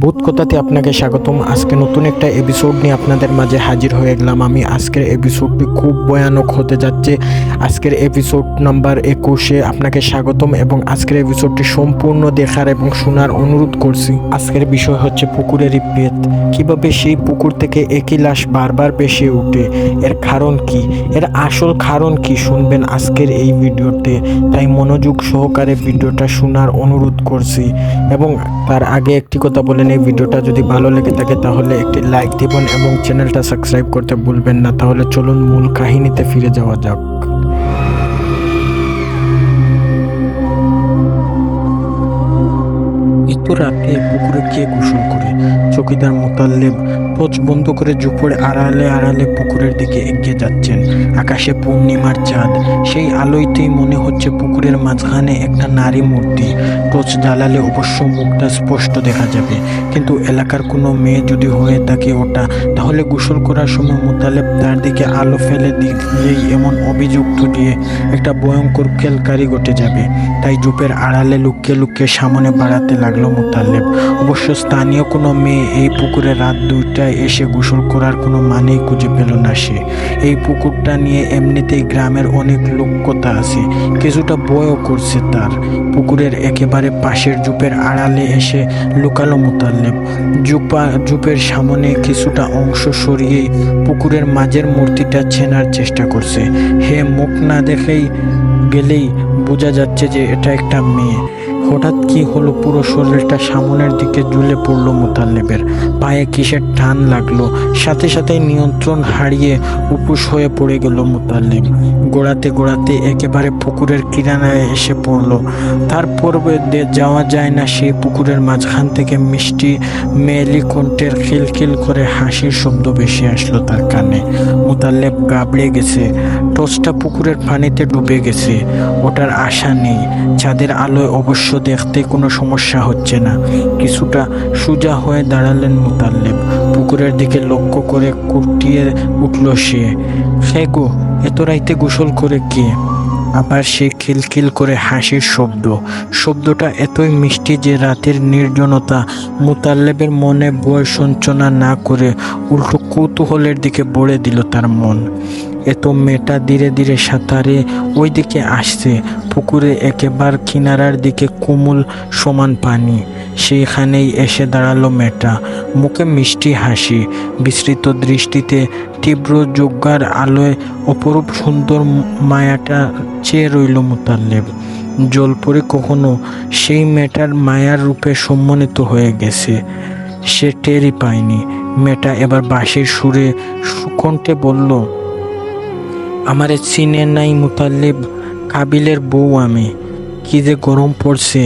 ভূতকথাতে আপনাকে স্বাগতম। আজকে নতুন একটা এপিসোড নিয়ে আপনাদের মাঝে হাজির হয়ে গেলাম আমি। আজকের এপিসোডটি খুব ভয়ানক হতে যাচ্ছে। আজকের এপিসোড নাম্বার 21-এ আপনাকে স্বাগতম এবং আজকের এপিসোডটি সম্পূর্ণ দেখার এবং শোনার অনুরোধ করছি। আজকের বিষয় হচ্ছে পুকুরের প্রেত। কিভাবে সেই পুকুর থেকে একই লাশ বারবার ভেসে ওঠে, এর কারণ কি, এর আসল কারণ কি শুনবেন আজকের এই ভিডিওতে। তাই মনোযোগ সহকারে ভিডিওটা শোনার অনুরোধ করছি। এবং তার আগে একটি কথা বলেন, এই ভিডিওটা যদি ভালো লেগে থাকে তাহলে একটি লাইক দিবেন এবং চ্যানেলটা সাবস্ক্রাইব করতে ভুলবেন না। তাহলে চলুন মূল কাহিনীতে ফিরে যাওয়া যাক। এত রাতে পুকুরে কে গোসল করে? চৌকিদার মোতাল্লেব টর্চ বন্ধ করে ঝোপের আড়ালে আড়ালে পুকুরের দিকে এগিয়ে যাচ্ছেন। আকাশে পূর্ণিমার চাঁদ, সেই আলোয়তেই মনে হচ্ছে পুকুরের মাঝখানে একটা নারী মূর্তি। টর্চ জ্বালালে অবশ্য মুখটা স্পষ্ট দেখা যাবে, কিন্তু এলাকার কোনো মেয়ে যদি হয়ে থাকে ওটা, তাহলে গোসল করার সময় মোতালেব তার দিকে আলো ফেলে দিলেই এমন অভিযোগ তুলিয়ে একটা ভয়ঙ্কর কেলকারি ঘটে যাবে। তাই ঝোপের আড়ালে লুকিয়ে লুকিয়ে সামনে বাড়াতে লাগলো মোতালেব। অবশ্য স্থানীয় কোনো মেয়ে এই পুকুরে রাত 2টায় এসে গোসল করার কোনো মানেই খুঁজে পেল না সে। এই পুকুরটা নিয়ে এমনিতেই গ্রামের অনেক লোককথা আছে, কিছুটা ভয়ও করছে তার। পুকুরের একেবারে পাশের ঝোপের আড়ালে এসে লুকালো মোতালেব। ঝোপের সামনে কিছুটা অংশ সরিয়েই পুকুরের মাঝের মূর্তিটা চেনার চেষ্টা করছে। মুখ না দেখেই গেলেই বোঝা যাচ্ছে যে এটা একটা মেয়ে। হঠাৎ কি হলো, পুরো শরীরটা সামনের দিকে ঝুলে পড়লো মোতালেবের। পায়ে কিসের টান লাগলো, সাথে সাথে নিয়ন্ত্রণ হারিয়ে উপুশ হয়ে পড়ে গেল মোতালেব। গোড়াতে গোড়াতে একেবারে পুকুরের কিনারায় এসে পড়লো। তারপর যাওয়া যায় না সেই পুকুরের মাঝখান থেকে মিষ্টি মেয়েলি কণ্ঠের খিলখিল করে হাসির শব্দ ভেসে আসলো তার কানে। মোতালেব গাবড়ে গেছে। টর্চটা পুকুরের পানিতে ডুবে গেছে, ওটার আশা নেই। চাঁদের আলোয় অবশ্য দেখতে কোনো সমস্যা হচ্ছে না। কিছুটা সোজা হয়ে দাঁড়ালেন মোতালেব। পুকুরের দিকে লক্ষ্য করে কুটিয়ে উঠল সে। গো, এত রাইতে গোসল করে কে? আবার সে খিলখিল করে হাসির শব্দটা এতই মিষ্টি যে রাতের নির্জনতা মোতালেবের মনে ভয় সঞ্চনা না করে উল্টো কৌতূহলের দিকে ভরে দিল তার মন। এত মেয়েটা ধীরে ধীরে সাঁতারে ওই দিকে আসছে। পুকুরে একেবারে কিনারার দিকে কোমল সমান পানি। সেইখানেই এসে দাঁড়ালো মেয়েটা, মুখে মিষ্টি হাসি, বিস্তৃত দৃষ্টিতে তীব্র যজ্ঞার আলোয় অপরূপ সুন্দর মায়াটা চেয়ে রইল মোতালেব। জলপরি কখনো সেই মেয়েটার মায়ার রূপে সম্মানিত হয়ে গেছে, সে টেরই পায়নি। মেয়েটা এবার বাঁশির সুরে সুকণ্ঠে বলল, আমারে চিনে নাই মোতালেব, কাবিলের বউ আমি। কি যে গরম পড়ছে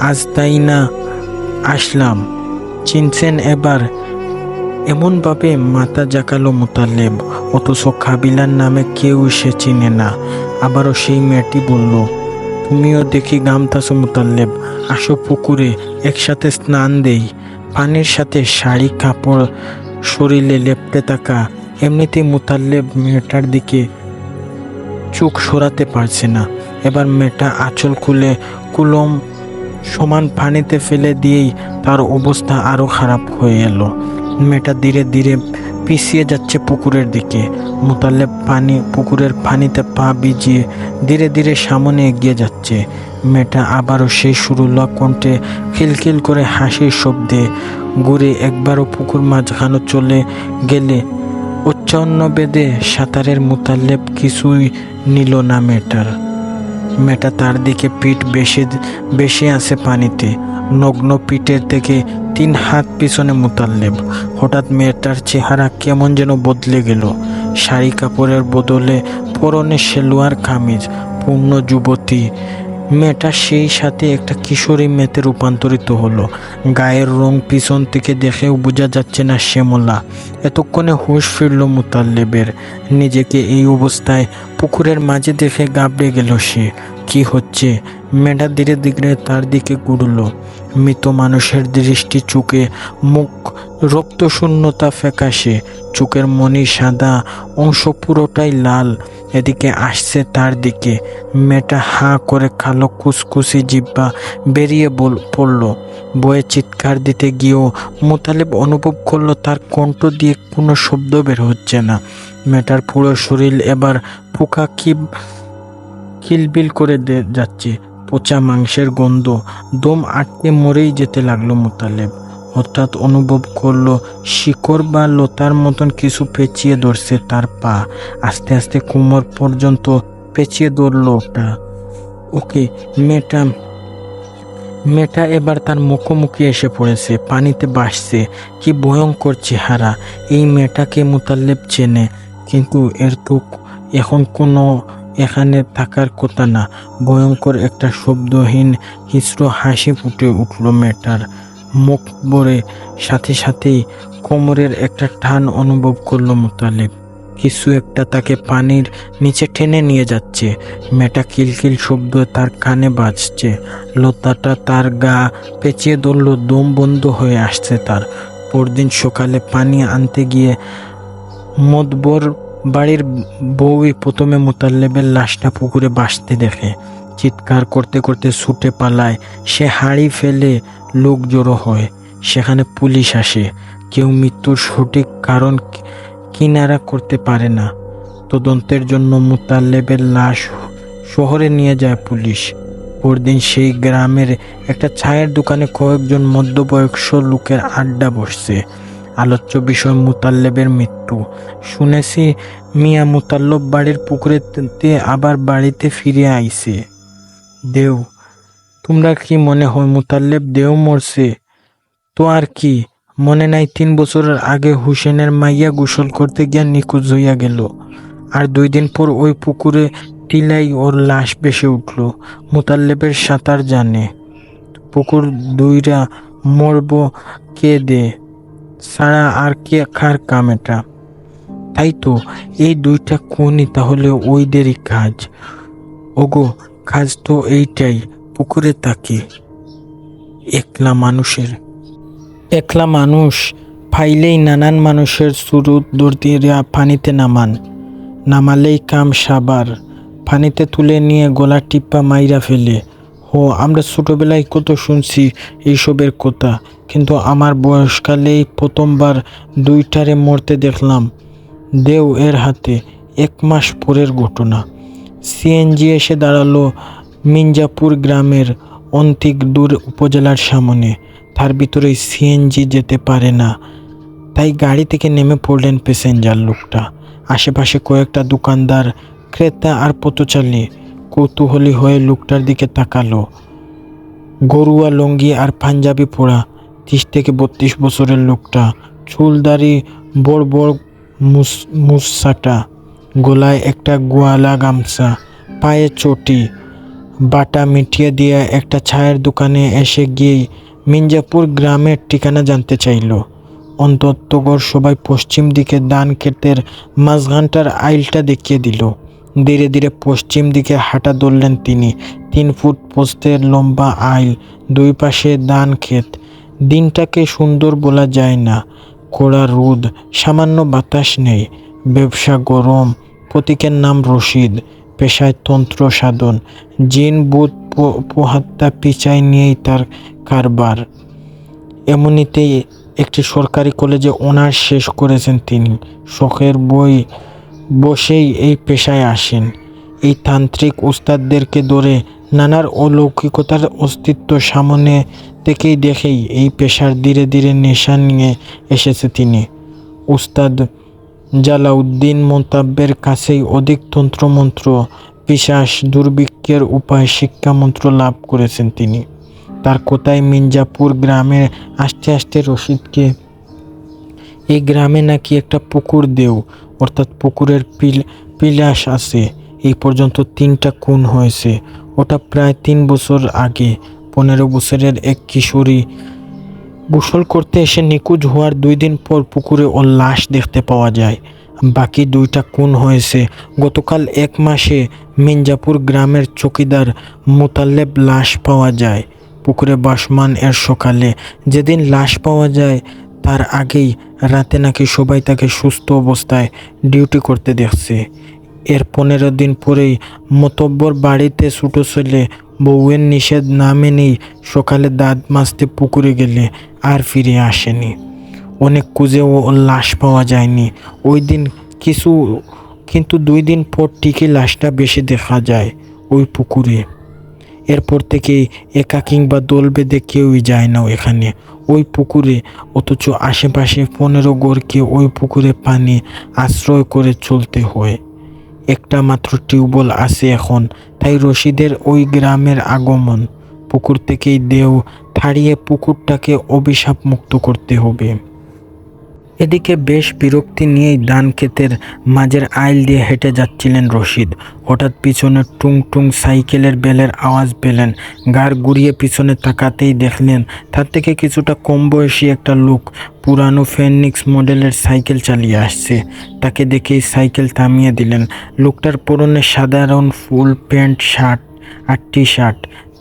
আজ, তাই না আসলাম, চিনছেন এবার? এমনভাবে মাথা জাকালো মোতালেব, অথচ কাবিলার নামে কেউ সে চিনে না। আবারও সেই মেয়েটি বলল, তুমিও দেখি গামতাছো মোতালেব, আসো পুকুরে একসাথে স্নান দেই। পানির সাথে শাড়ি কাপড় শরীরে লেপটে থাকা। এমনিতেই মোতালেব মেয়েটার দিকে চোখ সরাতে পারছে না। এবার মেয়েটা আঁচল খুলে কুলম সমান পানিতে ফেলে দিয়েই তার অবস্থা আরো খারাপ হয়ে এলো। মেয়েটা ধীরে ধীরে পিছিয়ে যাচ্ছে পুকুরের দিকে। মোতালেব পুকুরের পানিতে পা ভিজিয়ে ধীরে ধীরে সামনে এগিয়ে যাচ্ছে। মেয়েটা আবারও সেই সুরলা কণ্ঠে খিলখিল করে হাসির শব্দে ঘুরে একবারও পুকুর মাঝখানে চলে গেলে উচ্চান্ন বেদে সাঁতারের মোতালেব কিছুই নিল না মেয়েটা তার দিকে পিঠ বেশি আছে পানিতে, নগ্ন পিঠের থেকে 3 হাত পিছনে মোতালেব। হঠাৎ মেয়েটার চেহারা কেমন যেন বদলে গেল। শাড়ি কাপড়ের বদলে পরনে সেলোয়ার কামিজ, পূর্ণ যুবতী। মেয়েটা সেই সাথে একটা কিশোরী মেয়েতে রূপান্তরিত হলো। গায়ের রং পিছন থেকে দেখেও বোঝা যাচ্ছে না শ্যামলা। এতক্ষণে হুঁশ ফিরল মোতালেবের। নিজেকে এই অবস্থায় পুকুরের মাঝে দেখে গাবড়ে গেল সে। কি হচ্ছে? মেয়েটা ধীরে ধীরে তার দিকে ঘুরল। মৃত মানুষের দৃষ্টি, চোখে মুখ রক্ত শূন্যতা, ফ্যাকাশে চোখের মনি, সাদা অংশ পুরোটাই লাল, এদিকে আসছে তার দিকে। মেয়েটা হাঁ করে কালো কুচকুচি জিহ্বা বেরিয়ে পড়ল। বয়ে চিৎকার দিতে গিয়েও মোতালেব অনুভব করলো তার কণ্ঠ দিয়ে কোনো শব্দ বের হচ্ছে না। মেয়েটার পুরো শরীর এবার পোকা কিলবিল করে যাচ্ছে। পচা মাংসের গন্ধ, দম আটকে মরেই যেতে লাগলো মোতালেব। হঠাৎ অনুভব করলো শিকড় বা লতার মতন কিছু পেঁচিয়ে ধরছে তার পা। আস্তে আস্তে কোমর পর্যন্ত পেঁচিয়ে ধরলো ওটা। ওকে, মেয়েটা এবার তার মুখোমুখি এসে পড়েছে, পানিতে ভাসছে। কি ভয়ঙ্কর চেহারা! এই মেয়েটাকে মোতালেব চেনে, কিন্তু এর তো এখন কোনো এখানে থাকার কথা না। ভয়ঙ্কর একটা শব্দহীন হিংস্র হাসি ফুটে উঠল মেয়েটার মুখ ভরে। সাথে সাথেই কোমরের একটা টান অনুভব করলো মোতালেব। কিছু একটা তাকে পানির নিচে টেনে নিয়ে যাচ্ছে। মেয়েটা কিলকিল শব্দ তার কানে বাজছে। লতাটা তার গা পেঁচিয়ে ধরল, দম বন্ধ হয়ে আসছে তার। পরদিন সকালে পানি আনতে গিয়ে মদবর বাড়ির বউই প্রথমে মোতালেবের লাশটা পুকুরে ভাসতে দেখে। চিৎকার করতে করতে ছুটে পালায় সে। হাড়ি ফেলে লোক জড়ো হয়। সেখানে পুলিশ আসে। কেউ মৃত্যুর সঠিক কারণ কিনারা করতে পারে না। তদন্তের জন্য মোতালেবের লাশ শহরে নিয়ে যায় পুলিশ। পরদিন সেই গ্রামের একটা চায়ের দোকানে কয়েকজন মধ্যবয়স্ক লোকের আড্ডা বসছে। আলোচ্য বিষয় মোতালেবের মৃত্যু। শুনেছি মিয়া মোতাল্লব বাড়ির পুকুরেতে আবার বাড়িতে ফিরে আইছে। দেও, তোমরা কি মনে হয় মোতালেব দেও মরছে? তো আর কি, মনে নাই 3 বছরের আগে হুসেনের মাইয়া গোসল করতে গিয়া নিখোঁজ হইয়া গেল। আর 2 দিন পর ওই পুকুরে টিলাই ওর লাশ ভেসে উঠল। মোতালেবের সাঁতার জানে। পুকুর দুইরা মরব কে দে সারা আর কে কার কাম এটা? তাই তো, এই 2টা খুনই তাহলে ওইদেরই কাজ। ওগো, কাজ তো এইটাই। পুকুরে তাকে একলা মানুষ ফাইলেই নানান মানুষের সুরুত দর্দিরা পানিতে নামালেই কাম সাবার। পানিতে তুলে নিয়ে গলা টিপ্পা মাইরা ফেলে। আমরা ছোটবেলায় কত শুনছি এইসবের কথা, কিন্তু আমার বয়সকালেই প্রথমবার 2টারে মরতে দেখলাম দেও এর হাতে। 1 মাস পরের ঘটনা। সিএনজি এসে দাঁড়ালো মিঞ্জাপুর গ্রামের অন্তিকদূর উপজেলার সামনে। তার ভিতরে সিএনজি যেতে পারে না, তাই গাড়ি থেকে নেমে পড়লেন প্যাসেঞ্জার লোকটা। আশেপাশে কয়েকটা দোকানদার, ক্রেতা আর পথচারী কৌতূহলী হয়ে লোকটার দিকে তাকালো। গরুয়া লুঙ্গি আর পাঞ্জাবি পরা 30 থেকে 32 বছরের লোকটা। চুল দাড়ি বড় বড় মুছাটা, গলায় একটা গোয়ালা গামছা, পায়ে চটি। বাটা মিটিয়ে দিয়ে একটা চায়ের দোকানে এসে গিয়েই মিঞ্জাপুর গ্রামের ঠিকানা জানতে চাইল। অন্ততগর সবাই পশ্চিম দিকে ধান ক্ষেতের মাঝখানটার আইলটা দেখিয়ে দিল। ধীরে ধীরে পশ্চিম দিকে হাঁটা ধরলেন তিনি। 3 ফুট পোস্তের লম্বা আইল, 2 পাশে ধান ক্ষেত। দিনটাকে সুন্দর বলা যায় না। কড়া রোদ, সামান্য বাতাস নেই। ব্যবসা গরম। প্রতীকের নাম রশিদ, পেশায় তন্ত্র সাধন। জিন বুধ পোহাত্তা পিছায় নিয়েই তার কারবার। এমনিতেই একটি সরকারি কলেজে অনার্স শেষ করেছেন তিনি। শখের বসেই এই পেশায় আসেন। এই তান্ত্রিক উস্তাদদেরকে ধরে নানার অলৌকিকতার অস্তিত্ব সামনে থেকেই দেখেই এই পেশার ধীরে ধীরে নেশা নিয়ে এসেছে তিনি। উস্তাদ জালাউদ্দিন মোতাব্বের কাছেই অধিক তন্ত্রমন্ত্র, পিশাচ, দুর্ভিক্ষের উপায় শিক্ষামন্ত্র লাভ করেছেন তিনি। তার কথায় মিঞ্জাপুর গ্রামে আসতে আসতে রশিদকে এই গ্রামে নাকি একটা পুকুর দেও, অর্থাৎ পুকুরের পিলাস আছে। এই পর্যন্ত 3টা খুন হয়েছে। ওটা প্রায় 3 বছর আগে। 15 বছরের এক কিশোরী গোসল করতে এসে নিখোঁজ হওয়ার 2 দিন পর পুকুরে ওর লাশ দেখতে পাওয়া যায়। বাকি 2টা খুন হয়েছে। গতকাল 1 মাসে মির্জাপুর গ্রামের চৌকিদার মোতালেব লাশ পাওয়া যায় পুকুরে ভাসমান এর সকালে। যেদিন লাশ পাওয়া যায় তার আগেই রাতে নাকি সবাই তাকে সুস্থ অবস্থায় ডিউটি করতে দেখছে। এর 15 দিন পরেই মোতব্বর বাড়িতে ছোট ছেলে বউয়ের নিষেধ না মেনেই সকালে দাঁত মাজতে পুকুরে গেলে আর ফিরে আসেনি। অনেক খুঁজেও ওর লাশ পাওয়া যায়নি ওই দিন কিন্তু 2 দিন পর ঠিকই লাশটা বেশি দেখা যায় ওই পুকুরে। এরপর থেকেই একা কিংবা দল বেঁধে কেউই যায় না এখানে ওই পুকুরে, অথচ আশেপাশে 15 ঘরকে ওই পুকুরে পানি আশ্রয় করে চলতে হয়। একটা মাত্র টিউবওয়েল আছে এখন, তাই রশিদের ওই গ্রামের আগমন। পুকুর থেকেই দেহ ছাড়িয়ে পুকুরটাকে অভিশাপ মুক্ত করতে হবে। এদিকে বেশ বিরক্তি নিয়েই ধান ক্ষেতের মাঝের আইল দিয়ে হেঁটে যাচ্ছিলেন রশিদ। হঠাৎ পিছনে টুং টুং সাইকেলের বেলের আওয়াজ পেলেন। ঘাড় ঘুরিয়ে পিছনে তাকাতেই দেখলেন তার থেকে কিছুটা কম বয়সী একটা লোক পুরানো ফেনিক্স মডেলের সাইকেল চালিয়ে আসছে। তাকে দেখেই সাইকেল থামিয়ে দিলেন। লোকটার পরনে সাধারণ ফুল প্যান্ট, শার্ট আর টি শার্ট,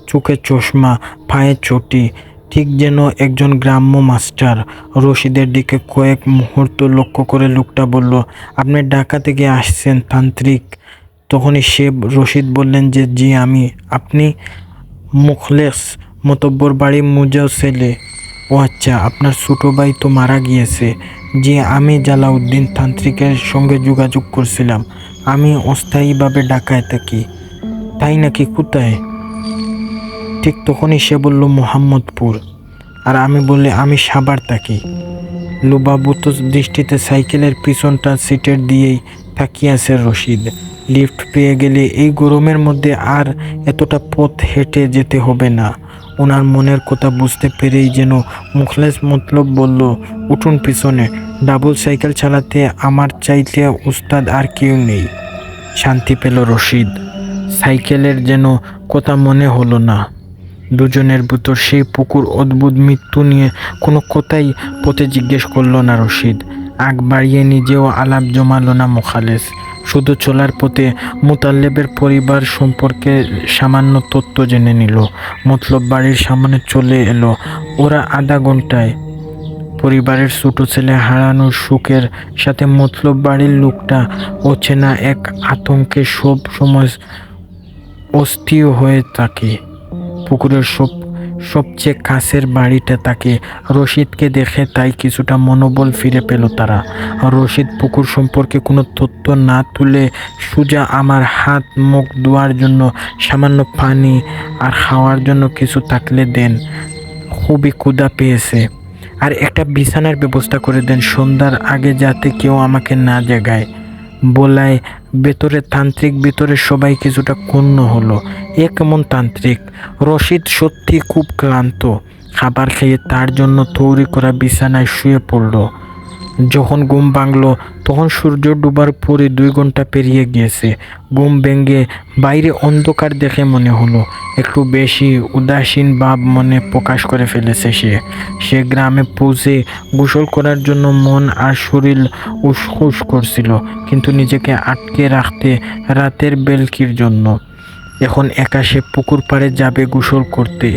চোখে চশমা, পায়ে চটি, ঠিক যেন একজন গ্রাম্য মাস্টার। রশিদের দিকে কয়েক মুহূর্ত লক্ষ্য করে লোকটা বলল, আপনি ঢাকা থেকে আসছেন তান্ত্রিক? তখনই রশিদ বললেন যে জি আমি। আপনি মুখলেস মোতব্বর বাড়ি মুজাও ছেলে? ও আচ্ছা, আপনার ছোটো ভাই তো মারা গিয়েছে। জি আমি জালাউদ্দিন তান্ত্রিকের সঙ্গে যোগাযোগ করছিলাম। আমি অস্থায়ীভাবে ঢাকায় থাকি। তাই নাকি? কোথায়? ঠিক তখনই সে বলল মোহাম্মদপুর। আর আমি বললে আমি সাভার থাকি। লোবাবুত দৃষ্টিতে সাইকেলের পিছনটা সিটের দিয়েই তাকিয়ে আছে রশিদ। লিফট পেয়ে গেলে এই গরমের মধ্যে আর এতটা পথ হেঁটে যেতে হবে না। ওনার মনের কথা বুঝতে পেরেই যেন মুখলেস মতলব বলল, উঠুন পিছনে। ডাবল সাইকেল চালাতে আমার চাইতে উস্তাদ আর কেউ নেই। শান্তি পেল রশিদ। সাইকেলের যেন কথা মনে হলো না। দুজনের ভিতর সেই পুকুর, অদ্ভুত মৃত্যু নিয়ে কোনো কথাই পথে জিজ্ঞেস করল না রশিদ। আগ বাড়িয়ে নিজেও আলাপ জমালো না মোখালেস। শুধু চলার পথে মোতালেবের পরিবার সম্পর্কে সামান্য তথ্য জেনে নিল। মতলব বাড়ির সামনে চলে এলো ওরা আধা ঘন্টায়। পরিবারের ছোট ছেলে হারানোর শোকের সাথে মতলব বাড়ির লোকটা অচেনা এক আতঙ্কে সব সময় অস্থির হয়ে থাকে। পুকুরের সবচেয়ে কাছের বাড়িটা তাকে রশিদকে দেখে তাই কিছুটা মনোবল ফিরে পেল তারা। রশিদ পুকুর সম্পর্কে কোনো তথ্য না তুলে সোজা, আমার হাত মুখ ধোয়ার জন্য সামান্য পানি আর খাওয়ার জন্য কিছু থাকলে দেন, খুবই ক্ষুধা পেয়েছে, আর একটা বিছানার ব্যবস্থা করে দেন সন্ধ্যার আগে যাতে কেউ আমাকে না জাগায়। বলায় ভেতরে তান্ত্রিক ভিতরে সবাই কিছুটা ক্ষুণ্ণ হলো। এ কেমন তান্ত্রিক? রশিদ সত্যি খুব ক্লান্ত। খাবার খেয়ে তার জন্য তৈরি করা বিছানায় শুয়ে পড়ল। যখন ঘুম ভাঙল তখন সূর্য ডুবার পরে 2 ঘন্টা পেরিয়ে গিয়েছে। ঘুম ভেঙে বাইরে অন্ধকার দেখে মনে হলো একটু বেশি উদাসীন ভাব মনে প্রকাশ করে ফেলেছে সে গ্রামে পৌঁছে গোসল করার জন্য মন আর শরীর উসখুস করছিল, কিন্তু নিজেকে আটকে রাখতে রাতের বেলকির জন্য। এখন একা সে পুকুর পাড়ে যাবে গোসল করতে।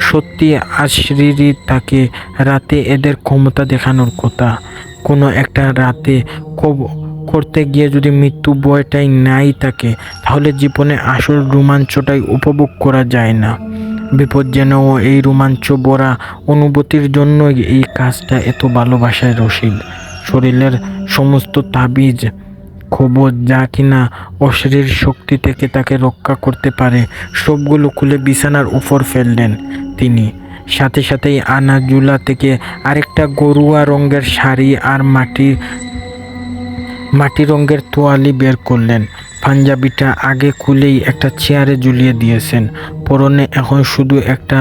সত্যি আশরিরি তাকে রাতে এদের ক্ষমতা দেখানোর কথা। কোনো একটা রাতে করতে গিয়ে যদি মৃত্যু ভয়টাই নাই থাকে, তাহলে জীবনে আসল রোমাঞ্চটাই উপভোগ করা যায় না। বিপজ্জনক এই রোমাঞ্চ ভরা অনুভূতির জন্যই এই কাজটা এত ভালোবাসায় রশিদ। শরীরের সমস্ত তাবিজ খবর যা কিনা অশরীর শক্তি থেকে তাকে রক্ষা করতে পারে সবগুলো খুলে বিছানার উপর ফেললেন তিনি। সাথে সাথেই আনা জুলা থেকে আরেকটা গরুয়া রঙের শাড়ি আর মাটি রঙের তোয়ালি বের করলেন। পাঞ্জাবিটা আগে খুলেই একটা চেয়ারে ঝুলিয়ে দিয়েছেন। পরনে এখন শুধু একটা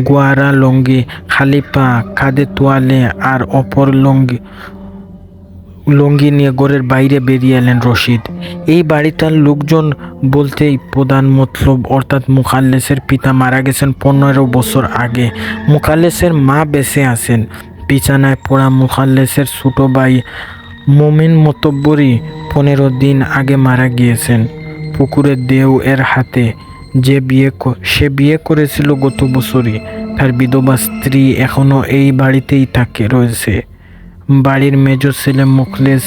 গোয়ারা লুঙ্গি, খালি পা, কাঁধে তোয়ালে আর অপর লুঙ্গি নিয়ে ঘরের বাইরে বেরিয়ে এলেন রশিদ। এই বাড়িটার লোকজন বলতেই প্রধান মতলব অর্থাৎ মুখাল্লেসের পিতা মারা গেছেন 15 বছর আগে। মুখাল্লেসের মা বেঁচে আছেন। বিছানায় পড়া মুখাল্লেসের ছোট ভাই মোমেন মতব্বরী 15 দিন আগে মারা গিয়েছেন। পুকুরের দেও এর হাতে সে বিয়ে করেছিল গত বছরই। তার বিধবা স্ত্রী এখনো এই বাড়িতেই রয়েছে। বাড়ির মেজ ছেলে মুখলেস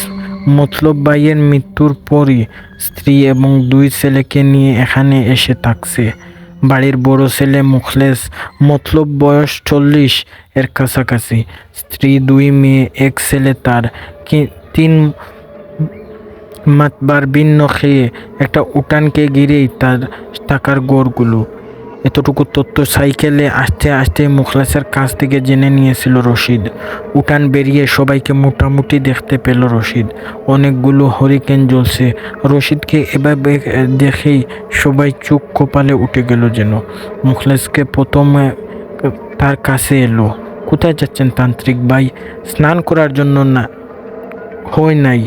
মতলব ভাইয়ের মৃত্যুর পরই স্ত্রী এবং 2 ছেলেকে নিয়ে এখানে এসে থাকছে। বাড়ির বড় ছেলে মুখলেস মতলব বয়স 40 এর কাছাকাছি। স্ত্রী, 2 মেয়ে, 1 ছেলে। তার 3 মাতবার ভিন্ন খেয়ে একটা উঠানকে ঘিরেই তার টাকার গড়গুলো। এতটুকু তথ্য সাইকেলে আসতে আসতে মুখলেসের কাছ থেকে জেনে নিয়েছিল রশিদ। উঠান বেরিয়ে সবাইকে মোটামুটি দেখতে পেল রশিদ। অনেকগুলো হরিকেন জ্বলছে। রশিদকে এভাবে দেখেই সবাই চোখ কপালে উঠে গেল যেন। মুখলেসকে প্রথমে তার কাছে এলো। কোথায় যাচ্ছেন তান্ত্রিক ভাই? স্নান করার জন্য না হয় নাই?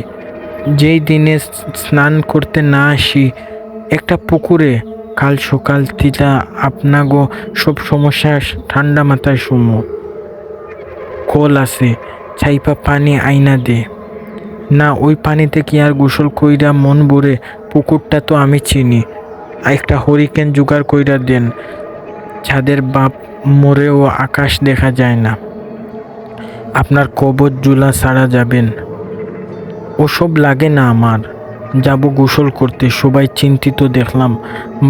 যেই দিনে স্নান করতে না আসি একটা পুকুরে, কাল সকাল থিতা আপনাগো সব সমস্যা ঠান্ডা মাথায় শুমো। কল আছে, চাইপা পানি আইনা দে। না, ওই পানিতে কি আর গোসল কইরা মন ভরে? পুকুরটা তো আমি চিনি। একটা হরিকেন জোগাড় কইরা দেন। ছাদের বাপ মরেও আকাশ দেখা যায় না। আপনার কবর জুলা ছাড়া যাবেন। ওসব লাগে না আমার, যাব গোসল করতে। সবাই চিন্তিত দেখলাম।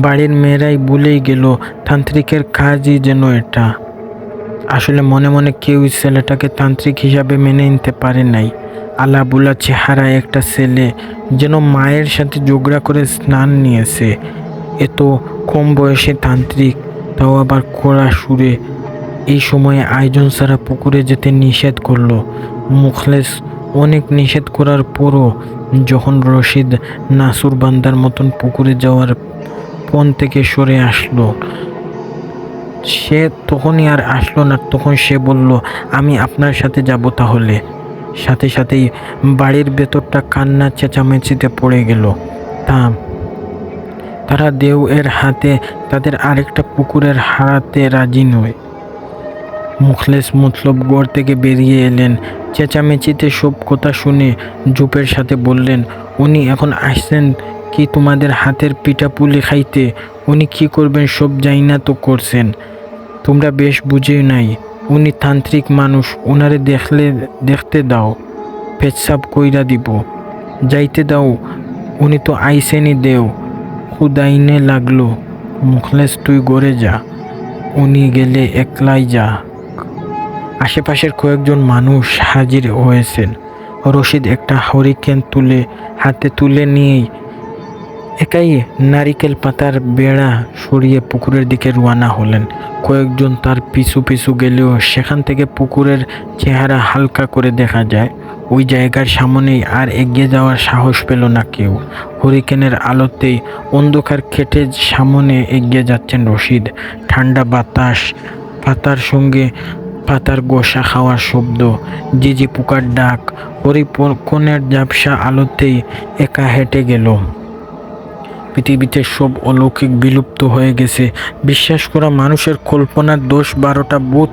বাড়ির মেয়েরাই বলেই গেল তান্ত্রিকের কাজই যেন এটা। আসলে মনে মনে কেউই ছেলেটাকে তান্ত্রিক হিসাবে মেনে নিতে পারে নাই। আলাবুলা চেহারা একটা ছেলে যেন মায়ের সাথে ঝগড়া করে স্নান নিয়েছে। এত কম বয়সে তান্ত্রিক, তাও আবার কড়া সুরে। এই সময়ে আয়োজন ছাড়া পুকুরে যেতে নিষেধ করলো। মুখলেস অনেক নিষেধ করার পরও যখন রশিদ নাসুর বান্দার মতন পুকুরে যাওয়ার পণ থেকে সরে আসলো, সে তখনই আর আসলো না। তখন সে বলল, আমি আপনার সাথে যাব তাহলে। সাথে সাথেই বাড়ির ভেতরটা কান্না চেঁচামেচিতে পড়ে গেল। তারা দেও এর হাতে তাদের আরেকটা পুকুরের হারাতে রাজি নয়। মুখলেস মতলব ঘর থেকে বেরিয়ে এলেন। চেঁচামেচিতে সব কথা শুনে জুপের সাথে বললেন, উনি এখন আসছেন কি তোমাদের হাতের পিঠাপুলি খাইতে? উনি কি করবেন সব যাই না তো করছেন। তোমরা বেশ বুঝে নাই, উনি তান্ত্রিক মানুষ। ওনারে দেখতে দাও, পেচ্ছাপ কইরা দিব। যাইতে দাও, উনি তো আইসেনি। দেও খুদাইনে লাগলো। মুখলেস, তুই ঘরে যা, উনি গেলে একলাই যা। আশেপাশের কয়েকজন মানুষ হাজির হয়েছেন। রশিদ একটা হরিকেন হাতে তুলে নিয়েই একাই নারিকেল পাতার বেড়া সরিয়ে পুকুরের দিকে রওনা হলেন। কয়েকজন তার পিছু পিছু গেলেও সেখান থেকে পুকুরের চেহারা হালকা করে দেখা যায়। ওই জায়গার সামনেই আর এগিয়ে যাওয়ার সাহস পেল না কেউ। হরিকেনের আলোতেই অন্ধকার কেটে সামনে এগিয়ে যাচ্ছেন রশিদ। ঠান্ডা বাতাস, পাতার সঙ্গে পাতার গোসা খাওয়ার শব্দ, ঝিঝি পোকার ডাক। হরিকনের ঝাপসা আলোতেই একা হেঁটে গেল। পৃথিবীতে সব অলৌকিক বিলুপ্ত হয়ে গেছে। বিশ্বাস করা মানুষের কল্পনার 10-12টা ভূত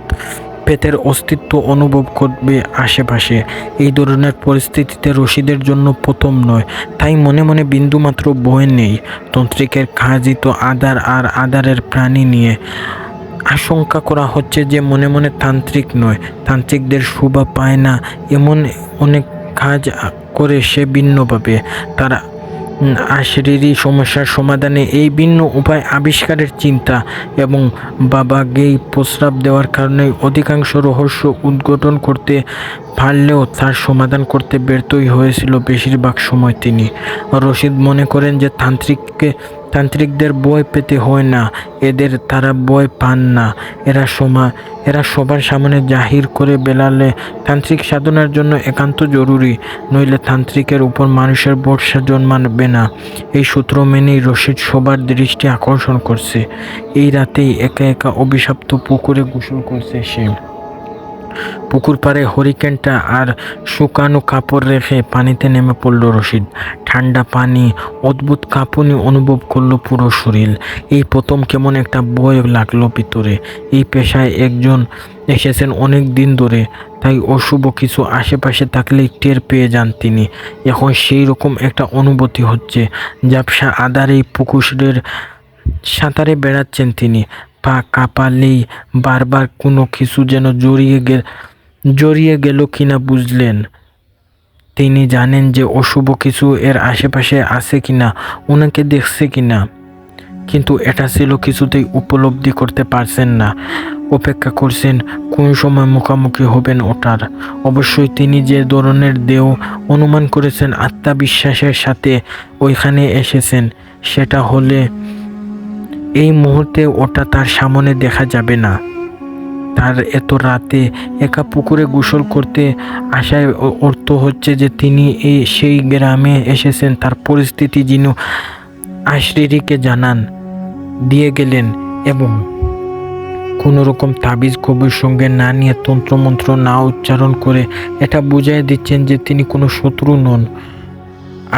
পেতের অস্তিত্ব অনুভব করবে আশেপাশে। এই ধরনের পরিস্থিতিতে রশিদের জন্য প্রথম নয়। তাই মনে মনে বিন্দুমাত্র ভয় নেই। তান্ত্রিকের কাজই তো আধার আর আধারের প্রাণী নিয়ে। আশঙ্কা করা হচ্ছে যে মনে মনে তান্ত্রিক নয়, তান্ত্রিকদের শোভা পায় না এমন অনেক কাজ করে সে ভিন্নভাবে। তারা আশরিরি সমস্যার সমাধানে এই ভিন্ন উপায় আবিষ্কারের চিন্তা এবং বাবাকেই প্রস্রাব দেওয়ার কারণে অধিকাংশ রহস্য উদ্ঘাটন করতে পারলেও তার সমাধান করতে ব্যর্থই হয়েছিল বেশিরভাগ সময় তিনি। রশিদ মনে করেন যে তান্ত্রিকদের ভয় পেতে হয় না, তারা ভয় পান না। এরা সবার সামনে জাহির করে বেলালে তান্ত্রিক সাধনার জন্য একান্ত জরুরি, নইলে তান্ত্রিকের উপর মানুষের ভরসা জন্মাবে না। এই সূত্র মেনেই রশিদ সবার দৃষ্টি আকর্ষণ করছে। এই রাতেই একা একা অভিশপ্ত পুকুরে গোসল করছে সে। পুকুর পাড়ে হরিকেনটা আর শুকানো কাপড় রেখে পানিতে নেমে পড়ল রশিদ। ঠান্ডা পানি, অদ্ভুত কাঁপুনি অনুভব করলো পুরো শরীর। এই প্রথম কেমন একটা ভয় লাগলো ভিতরে। এই পেশায় একজন এসেছেন অনেক দিন ধরে, তাই অশুভ কিছু আশেপাশে থাকলে টের পেয়ে যান তিনি। এখন সেই রকম একটা অনুভূতি হচ্ছে। ঝাপসা আধারে পুকুরের সাঁতারে বেড়াচ্ছেন তিনি। পা কাঁপালেই বারবার কোনো কিছু যেন জড়িয়ে গেল কিনা বুঝলেন। তিনি জানেন যে অশুভ কিছু এর আশেপাশে আছে কিনা, ওনাকে দেখছে কিনা, কিন্তু এটা ছিল কিছুতেই উপলব্ধি করতে পারছেন না। অপেক্ষা করছেন কোন সময় মুখোমুখি হবেন ওটার। অবশ্যই তিনি যে ধরনের দেহ অনুমান করেছেন আত্মবিশ্বাসের সাথে ওইখানে এসেছেন, সেটা হলে এই মুহূর্তে ওটা তার সামনে দেখা যাবে না। তার এত রাতে একা পুকুরে গোসল করতে আসায় অর্থ হচ্ছে যে তিনি সেই গ্রামে এসেছেন। তার পরিস্থিতি যিনি আশরিরিকে জানান দিয়ে গেলেন এবং কোনো রকম তাবিজ কবির সঙ্গে না নিয়ে তন্ত্রমন্ত্র না উচ্চারণ করে এটা বুঝিয়ে দিচ্ছেন যে তিনি কোনো শত্রু নন।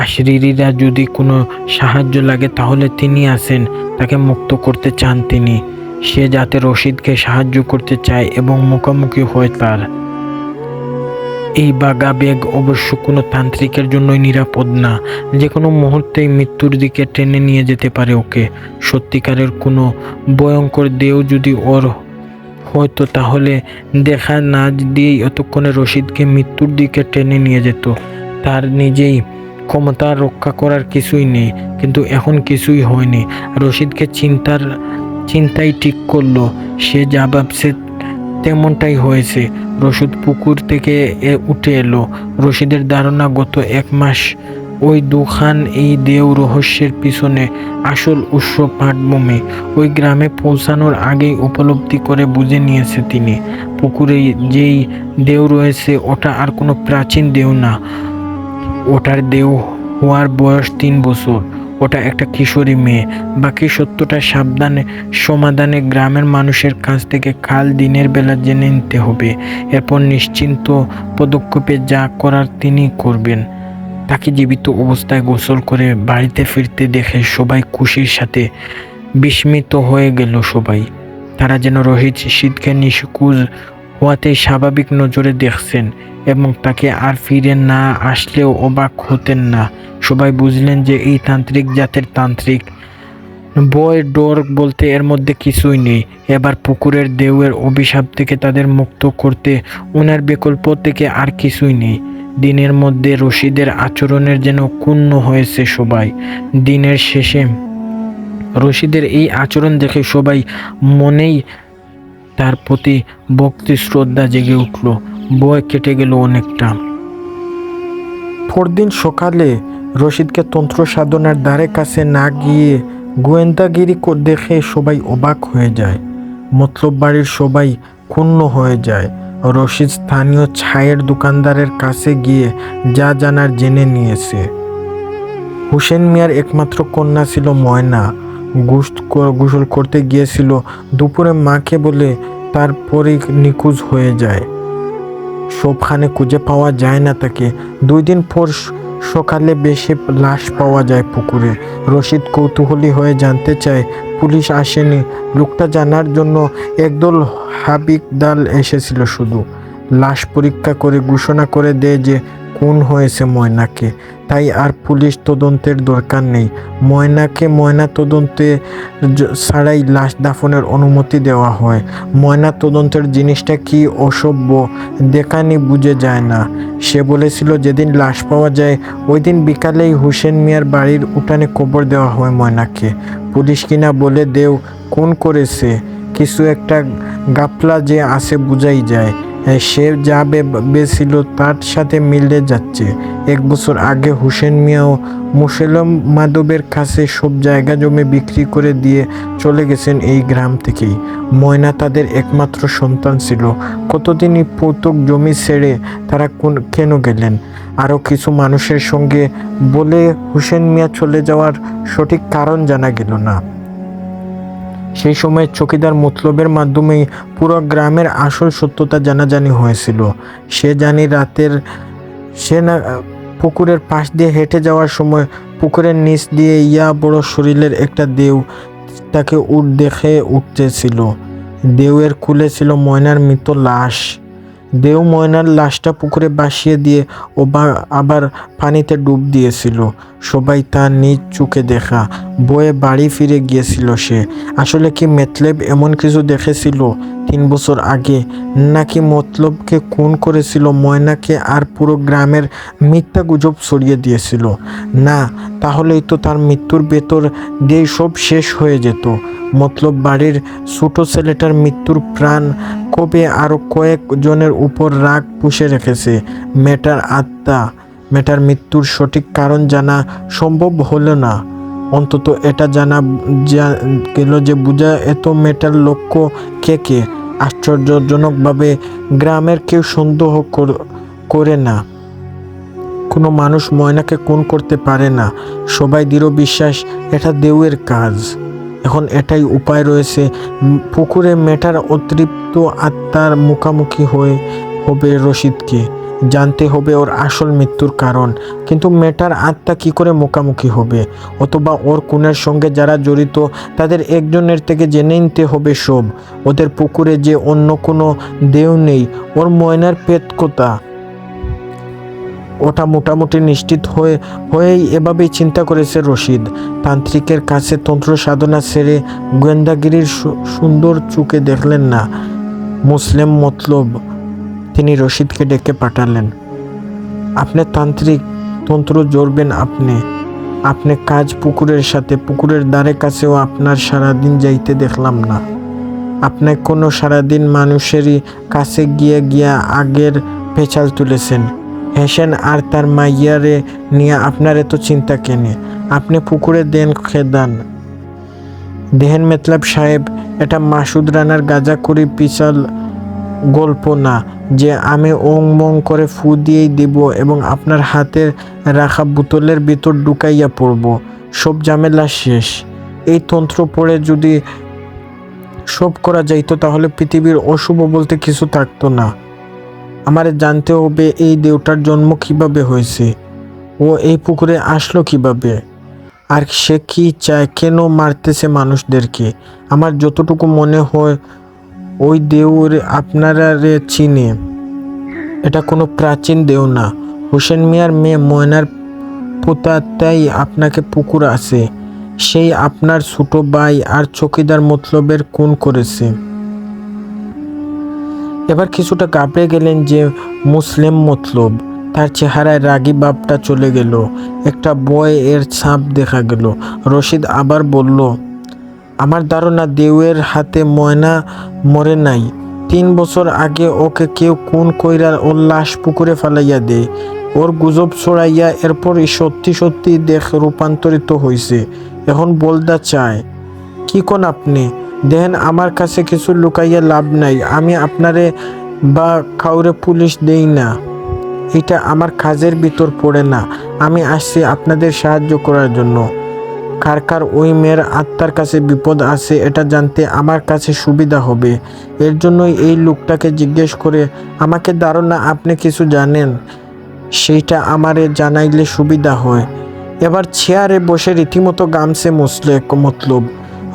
আশরিরিরা যদি কোনো সাহায্য লাগে তাহলে তিনি আছেন, তাকে মুক্ত করতে চান তিনি। সে যাতে রশিদকে সাহায্য করতে চায় এবং মুখোমুখি হয় তার। এই বাগা বেগ অবশ্য কোনো তান্ত্রিকের জন্যই নিরাপদ না। যে কোনো মুহূর্তেই মৃত্যুর দিকে টেনে নিয়ে যেতে পারে ওকে। সত্যিকারের কোনো ভয়ঙ্কর দেহ যদি ওর হয়তো তাহলে দেখা না দিয়েই এতক্ষণে রশিদকে মৃত্যুর দিকে টেনে নিয়ে যেত। তার নিজেই ক্ষমতা রক্ষা করার কিছুই নেই, কিন্তু এখন কিছুই হয়নি। রশিদকে চিন্তাই ঠিক করলো। সে যা ভাবছে তেমনটাই হয়েছে। রশিদ পুকুর থেকে উঠে এলো। রশিদের ধারণা গত 1 মাস ওই দোকান এই দেও রহস্যের পিছনে আসল উৎস পাটভূমি। ওই গ্রামে পৌঁছানোর আগেই উপলব্ধি করে বুঝে নিয়েছে তিনি, পুকুরে যেই দেও রয়েছে ওটা আর কোনো প্রাচীন দেও না। ওটার দেও হওয়ার বয়স 3 বছর। ওটা একটা কিশোরী মেয়ে। বাকি সত্যটা সমাধানে গ্রামের মানুষের কাছ থেকে কাল দিনের বেলা জেনে নিতে হবে। এরপর নিশ্চিন্ত পদক্ষেপে যা করার তিনি করবেন। তাকে জীবিত অবস্থায় গোসল করে বাড়িতে ফিরতে দেখে সবাই খুশির সাথে বিস্মিত হয়ে গেল সবাই। তারা যেন রশিদকে নিখোঁজ হওয়াতেই স্বাভাবিক নজরে দেখছেন এবং তাকে আর ফিরে না আসলেও অবাক হতেন না। সবাই বুঝলেন যে এই তান্ত্রিক জাতের তান্ত্রিক। ভয় ডর বলতে এর মধ্যে কিছুই নেই। এবার পুকুরের দেওয়ের অভিশাপ থেকে তাদের মুক্ত করতে ওনার বিকল্প থেকে আর কিছুই নেই। দিনের মধ্যে রশিদের আচরণের যেন ক্ষুণ্ণ হয়েছে সবাই। দিনের শেষে রশিদের এই আচরণ দেখে সবাই মনেই তার প্রতি ভক্তি শ্রদ্ধা জেগে উঠল। ভয় কেটে গেল অনেকটা। পরদিন সকালে রশিদকে তন্ত্র সাধনার ধারে কাছে না গিয়ে গোয়েন্দাগিরি দেখে সবাই অবাক হয়ে যায়। মতলব বাড়ির সবাই ক্ষুণ্ণ হয়ে যায়। রশিদ স্থানীয় ছায়ের দোকানদারের কাছে গিয়ে যা জানার জেনে নিয়েছে। হুসেন মিয়ার একমাত্র কন্যা ছিল ময়না। গোসল করতে গিয়েছিল দুপুরে, মাকে বলে তারপরেই নিখোঁজ হয়ে যায়। সবখানে খুঁজে পাওয়া যায় না তাকে। 2 দিন পর সকালে বেশি লাশ পাওয়া যায় পুকুরে। রশিদ কৌতূহলী হয়ে জানতে চায়, পুলিশ আসেনি। লোকটা জানার জন্য একদল হাবিক দাল এসেছিল শুধু। লাশ পরীক্ষা করে ঘোষণা করে দেয় যে খুন হয়েছে ময়নাকে। তাই আর পুলিশ তদন্তের দরকার নেই। ময়নাকে ময়না তদন্তে ছাড়াই লাশ দাফনের অনুমতি দেওয়া হয়। ময়না তদন্তের জিনিসটা কি অসভ্য দেখানি বুঝে যায় না। সে বলেছিল যেদিন লাশ পাওয়া যায় ওই দিন বিকালেই হুসেন মিয়ার বাড়ির উঠানে কবর দেওয়া হয় ময়নাকে। পুলিশ কিনা বলে দেও খুন করেছে। কিছু একটা গাফলা যে আছে বুঝাই যায়। সে যা ভেবেছিল তার সাথে মিলে যাচ্ছে। 1 বছর আগে হুসেন মিয়াও মুসলম মাধবের কাছে সব জায়গা জমি বিক্রি করে দিয়ে চলে গেছেন এই গ্রাম থেকেই। ময়না তাদের একমাত্র সন্তান ছিল। কতদিনই পৌতক জমি ছেড়ে তারা কেন গেলেন? আরও কিছু মানুষের সঙ্গে বলে হুসেন মিয়া চলে যাওয়ার সঠিক কারণ জানা গেল না। সেই সময় চকিদার মতলবের মাধ্যমেই পুরো গ্রামের আসল সত্যতা জানাজানি হয়েছিল। সে পুকুরের পাশ দিয়ে হেঁটে যাওয়ার সময় পুকুরের নিচ দিয়ে বড় শরীরের একটা দেউ তাকে দেখে উঠতেছিল। দেউয়ের কুলে ছিল ময়নার মৃত লাশ। দেও ময়নার লাশটা পুকুরে ভাসিয়ে দিয়ে আবার পানিতে ডুব দিয়েছিল। সবাই তার নিজ চোখে দেখা বয়ে বাড়ি ফিরে গিয়েছিল সে। আসলে কি মতলব এমন কিছু দেখেছিল 3 বছর আগে, নাকি মতলবকে খুন করেছিল ময়নাকে আর পুরো গ্রামের মিথ্যা গুজব ছড়িয়ে দিয়েছিল? না, তাহলেই তো তার মৃত্যুর ভেতর দিয়েই সব শেষ হয়ে যেত। মতলব বাড়ির ছোট ছেলেটার মৃত্যুর প্রাণ কবে আরো কয়েকজনের উপর রাগ পুষে রেখেছে। মেয়েটার মৃত্যুর সঠিক কারণ জানা সম্ভব হলো না। অন্তত এটা জানা গেল যে বোঝা এত মেয়েটার লক্ষ্য কে। আশ্চর্যজনকভাবে গ্রামের কেউ সন্দেহ করে না। কোনো মানুষ ময়নাকে খুন করতে পারে না। সবাই দৃঢ় বিশ্বাস এটা দেউয়ের কাজ। এখন এটাই উপায় রয়েছে, পুকুরে মেটার অতৃপ্ত আত্মার মুখোমুখি হবে রশিদকে। জানতে হবে ওর আসল মৃত্যুর কারণ। কিন্তু মেটার আত্মা কি করে মুখোমুখি হবে? অথবা ওর খুনের সঙ্গে যারা জড়িত তাদের একজনের থেকে জেনে নিতে হবে সব। ওদের পুকুরে যে অন্য কোনো দেউ নেই, ওর ময়নার পেট কোথা? ওটা মোটামুটি নিশ্চিত হয়েই এভাবেই চিন্তা করেছে রশিদ। তান্ত্রিকের কাছে তন্ত্র সাধনা সেরে গোয়েন্দাগিরির সুন্দর চোখে দেখলেন না মুসলিম মতলব। তিনি রশিদকে ডেকে পাঠালেন। আপনি তান্ত্রিক, তন্ত্র জড়বেন আপনি কাজ পুকুরের সাথে। পুকুরের ধারে কাছেও আপনার সারাদিন যাইতে দেখলাম না। আপনি কোনো সারাদিন মানুষেরই কাছে গিয়া আগের পেঁচাল তুলেছেন। হেসেন আর তার মাইয়ারে নিয়ে আপনার এত চিন্তা কেনে? আপনি পুকুরে দেন খেদান। দেহেন মেতলাব সাহেব, এটা মাসুদ রানার গাঁজা করি পিছাল গল্প না যে আমি ওং মং করে ফু দিয়েই দিব এবং আপনার হাতে রাখা বোতলের ভিতর ঢুকাইয়া পড়ব। সব ঝামেলা শেষ। এই তন্ত্র পড়ে যদি সব করা যাইতো তাহলে পৃথিবীর অশুভ বলতে কিছু থাকতো না। আমারে জানতে হবে এই দেউটার জন্ম কিভাবে হয়েছে, ও এই পুকুরে আসলো কিভাবে, আর সে কি চায়, কেন মারতেছে মানুষদেরকে। আমার যতটুকু মনে হয় ওই দেউর আপনারা চিনে। এটা কোনো প্রাচীন দেউ না। হোসেন মিয়ার মেয়ে ময়নার পোতাটাই আপনাকে পুকুর আছে। সেই আপনার ছোট ভাই আর চৌকিদার মতলবের খুন করেছে। এবার কিছুটা ঘাবড়ে গেলেন যে মুসলিম মতলব। তার চেহারায় রাগী ভাবটা চলে গেল। একটা এর ছাপ দেখা গেল। রশিদ আবার বলল, আমার ধারণা দেউয়ের হাতে ময়না মরে নাই। 3 বছর আগে ওকে কেউ খুন কইরা ওর লাশ পুকুরে ফেলাইয়া দেয়। ওর গুজব ছড়াইয়া এরপর সত্যি রূপান্তরিত হয়েছে। এখন বলদা চায় কি কোন আপনি? দেখেন, আমার কাছে কিছু লুকাইয়া লাভ নাই। আমি আপনারে বা কাউরে পুলিশ দেই না। এটা আমার কাজের ভিতর পড়ে না। আমি আসছি আপনাদের সাহায্য করার জন্য। কার ওই মেয়ের আত্মার কাছে বিপদ আছে এটা জানতে আমার কাছে সুবিধা হবে। এর জন্যই এই লোকটাকে জিজ্ঞেস করে আমাকে ধারণা আপনি কিছু জানেন সেইটা আমারে জানাইলে সুবিধা হয়। এবার চেয়ারে বসে রীতিমতো গামছে মতলব।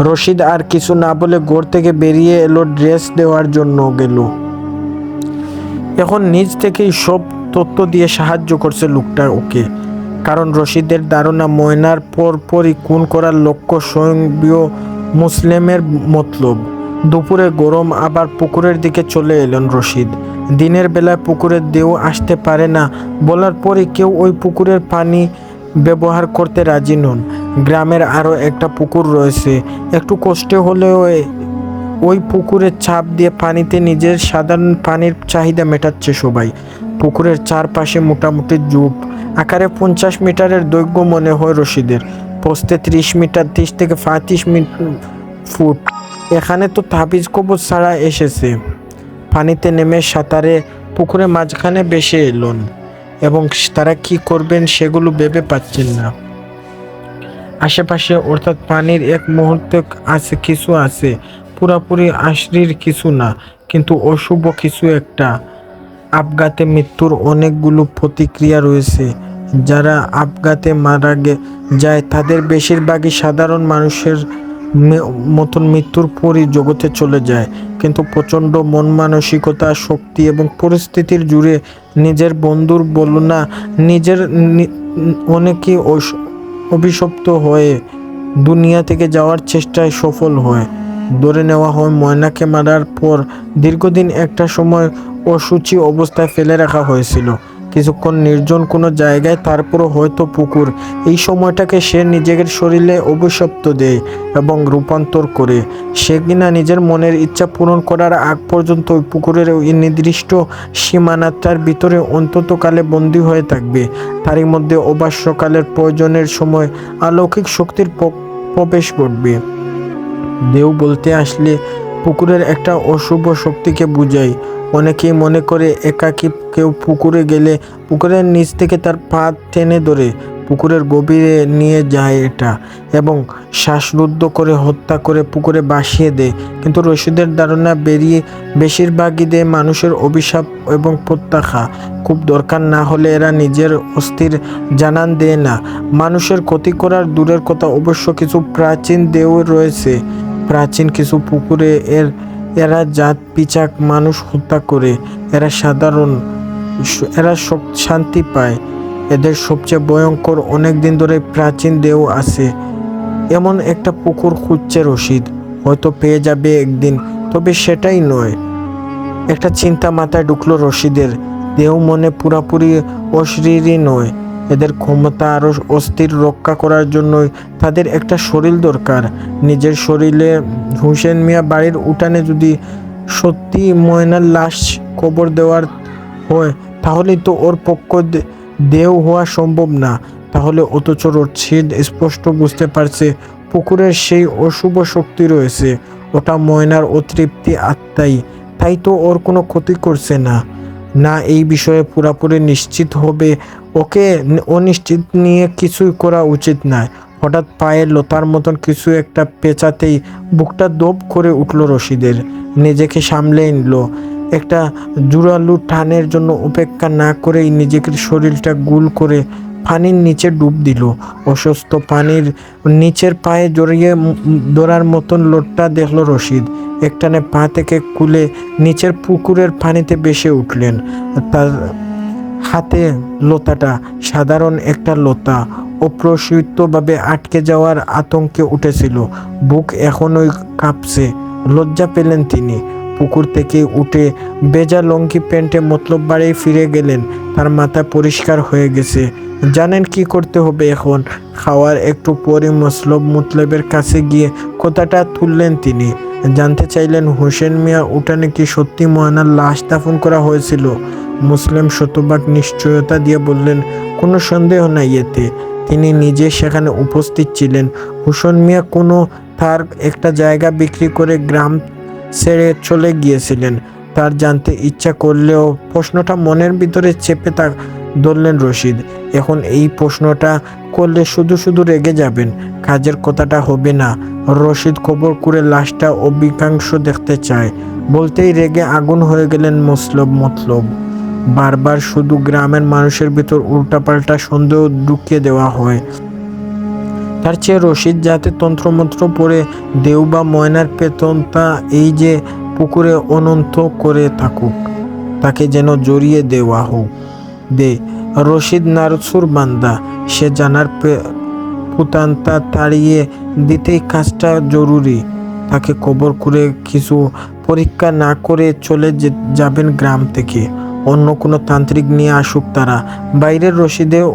রশিদ আর কিছু না বলে ঘর থেকে বেরিয়ে এলো ড্রেস দেওয়ার জন্য গেল। এখন নিজ থেকেই সব তথ্য দিয়ে সাহায্য করছে লোকটা ওকে। কারণ রশিদের ধারণা ময়নার পরপরই খুন করার লক্ষ্য স্বয়ংক্রিয় মুসলিমের মতলব। দুপুরে গরম আবার পুকুরের দিকে চলে এলেন রশিদ। দিনের বেলায় পুকুরের দেও আসতে পারে না বলার পরে কেউ ওই পুকুরের পানি ব্যবহার করতে রাজি নন। গ্রামের আরও একটা পুকুর রয়েছে। একটু কষ্টে হলেও ওই পুকুরে চাপ দিয়ে পানিতে নিজের সাধারণ পানির চাহিদা মেটাচ্ছে সবাই। পুকুরের চারপাশে মোটামুটি জুপ আকারে 50 মিটারের দৈর্ঘ্য মনে হয় রশিদের। পোস্তে 30 মিটার, 30 থেকে 35 ফুট। এখানে তো তাবিজ কবজ ছাড়া এসেছে। পানিতে নেমে সাঁতারে পুকুরে মাঝখানে বেসে এলেন এবং তারা কি করবেন সেগুলো ভেবে পাচ্ছেন না। আশেপাশে অর্থাৎ পানির এক মুহূর্তে কিছু আছে, পুরাপুরি আশ্রির কিছু না, কিন্তু অশুভ কিছু একটা। আপঘাতে মৃত্যুর অনেকগুলো প্রতিক্রিয়া রয়েছে। যারা আপঘাতে মারা যায় তাদের বেশিরভাগই সাধারণ মতন মৃত্যুর পরই জগতে চলে যায়, কিন্তু প্রচণ্ড মন মানসিকতা, শক্তি এবং পরিস্থিতির জুড়ে নিজের বন্ধুর বলো না নিজের অনেকেই অভিশপ্ত হয়ে দুনিয়া থেকে যাওয়ার চেষ্টায় সফল হয়। ধরে নেওয়া হয় ময়নাকে মারার পর দীর্ঘদিন একটা সময় অসুচি অবস্থায় ফেলে রাখা হয়েছিল, কিছুক্ষণ নির্জন কোনো জায়গায়, তারপরও হয়তো পুকুর। এই সময়টাকে সে নিজের শরীরে অভিশপ্ত দেয় এবং রূপান্তর করে। সে কিনা নিজের মনের ইচ্ছা পূরণ করার আগ পর্যন্ত ওই পুকুরের ওই নির্দিষ্ট সীমানাটার ভিতরে অন্ততকালে বন্দী হয়ে থাকবে। তারই মধ্যে অবশ্যকালের প্রয়োজনের সময় অলৌকিক শক্তির প্রবেশ ঘটবে। দেও বলতে আসলে পুকুরের একটা অশুভ শক্তিকে বুঝায়। অনেকেই মনে করে একাকী কেউ পুকুরে গেলে পুকুরের নিচ থেকে তার পা টেনে ধরে পুকুরের গভীরে নিয়ে যায় এটা, এবং শ্বাসরুদ্ধ করে হত্যা করে পুকুরে ভাসিয়ে দেয়। কিন্তু রশিদের ধারণা বেশিরভাগই দেয় মানুষের অভিশাপ এবং প্রত্যাশা। খুব দরকার না হলে এরা নিজের অস্থির জানান দেয় না। মানুষের ক্ষতি করার দূরের কথা, অবশ্য কিছু প্রাচীন দেও রয়েছে, প্রাচীন কিছু পুকুরে এরা জাত পিচাক মানুষ হত্যা করে। এরা শান্তি পায়। এদের সবচেয়ে ভয়ঙ্কর, অনেক দিন ধরে প্রাচীন দেও আছে এমন একটা পুকুর খুঁজছে রশিদ। হয়তো পেয়ে যাবে একদিন, তবে সেটাই নয়। একটা চিন্তা মাথায় ঢুকলো রশিদের। দেও মনে পুরাপুরি অশরীরই নয়। এদের ক্ষমতা আরও অস্থির রক্ষা করার জন্যই তাদের একটা শরীর দরকার। নিজের শরীরে হোসেন মিয়া বাড়ির উঠানে যদি সত্যি ময়নার লাশ কবর দেওয়ার হয়, তাহলেই তো ওর পক্ষ দেও হওয়া সম্ভব না। তাহলে অথচ রশিদ স্পষ্ট বুঝতে পারছে পুকুরের সেই অশুভ শক্তি রয়েছে। ওটা ময়নার অতৃপ্তি আত্মাই, তাই তো ওর কোনো ক্ষতি করছে না। এই বিষয়ে পুরাপুরি নিশ্চিত হবে। ওকে অনিশ্চিত নিয়ে কিছুই করা উচিত নয়। হঠাৎ পায়ে লতার মতন কিছু একটা পেঁচাতেই বুকটা দপ করে উঠল রশিদের। নিজেকে সামলে নিল। একটা জোরালো টানের জন্য অপেক্ষা না করেই নিজের শরীরটা গুল করে পানির নিচে ডুব দিল। অসুস্থ পানির নিচের পায়ে জড়িয়ে ধরার মতন লোটটা দেখল রশিদ। একটানে পা থেকে খুলে নিচের পুকুরের পানিতে ভেসে উঠলেন। তার হাতে লতাটা সাধারণ একটা লতা, অপ্রসিতভাবে আটকে যাওয়ার আতঙ্কে উঠেছিল। বুক এখনোই কাঁপছে। লজ্জা পেলেন তিনি। পুকুর থেকে উঠে বেজা লঙ্কি প্যান্টে মতলব বাড়ি ফিরে গেলেন। তার মাথা পরিষ্কার হয়ে গেছে। জানেন কি করতে হবে এখন। খাওয়ার একটু পরে মতলবের কাছে গিয়ে কথাটা তুললেন তিনি। জানতে চাইলেন হোসেন মিয়া উঠানে কি সত্যি ময়নার লাশ দাফন করা হয়েছিল। মুসলিম শতভাগ নিশ্চয়তা দিয়ে বললেন, কোনো সন্দেহ নাই এতে। তিনি নিজে সেখানে উপস্থিত ছিলেন। হোসেন মিয়া তার একটা জায়গা বিক্রি করে গ্রাম ছেড়ে চলে গিয়েছিলেন। তার জানতে ইচ্ছা করলেও প্রশ্নটা মনের ভিতরে চেপে ধরলেন রশিদ। এখন এই প্রশ্নটা করলে শুধু রেগে যাবেন, কাজের কথাটা হবে না। রশিদ খবর করে লাশটা অবিকাংশ দেখতে চায় বলতেই রেগে আগুন হয়ে গেলেন মতলব। বারবার শুধু গ্রামের মানুষের ভিতর উল্টাপাল্টা সন্দেহ ঢুকিয়ে দেওয়া হয়। তার চেয়ে রশিদ যাতে তন্ত্রমন্ত্র পড়ে দেও বা ময়নার পেতনটা এই যে পুকুরে অনন্ত করে থাকুক, তাকে যেন জড়িয়ে দেওয়া হোক। রশিদ নারসুর বান্দা। সে জানার পুতানটা তাড়িয়ে দিতেই কাজটা জরুরি। তাকে কবর করে কিছু পরীক্ষা না করে চলে যাবেন গ্রাম থেকে। অন্য কোনো তান্ত্রিক নিয়ে আসুক তারা। বাইরের রশিদের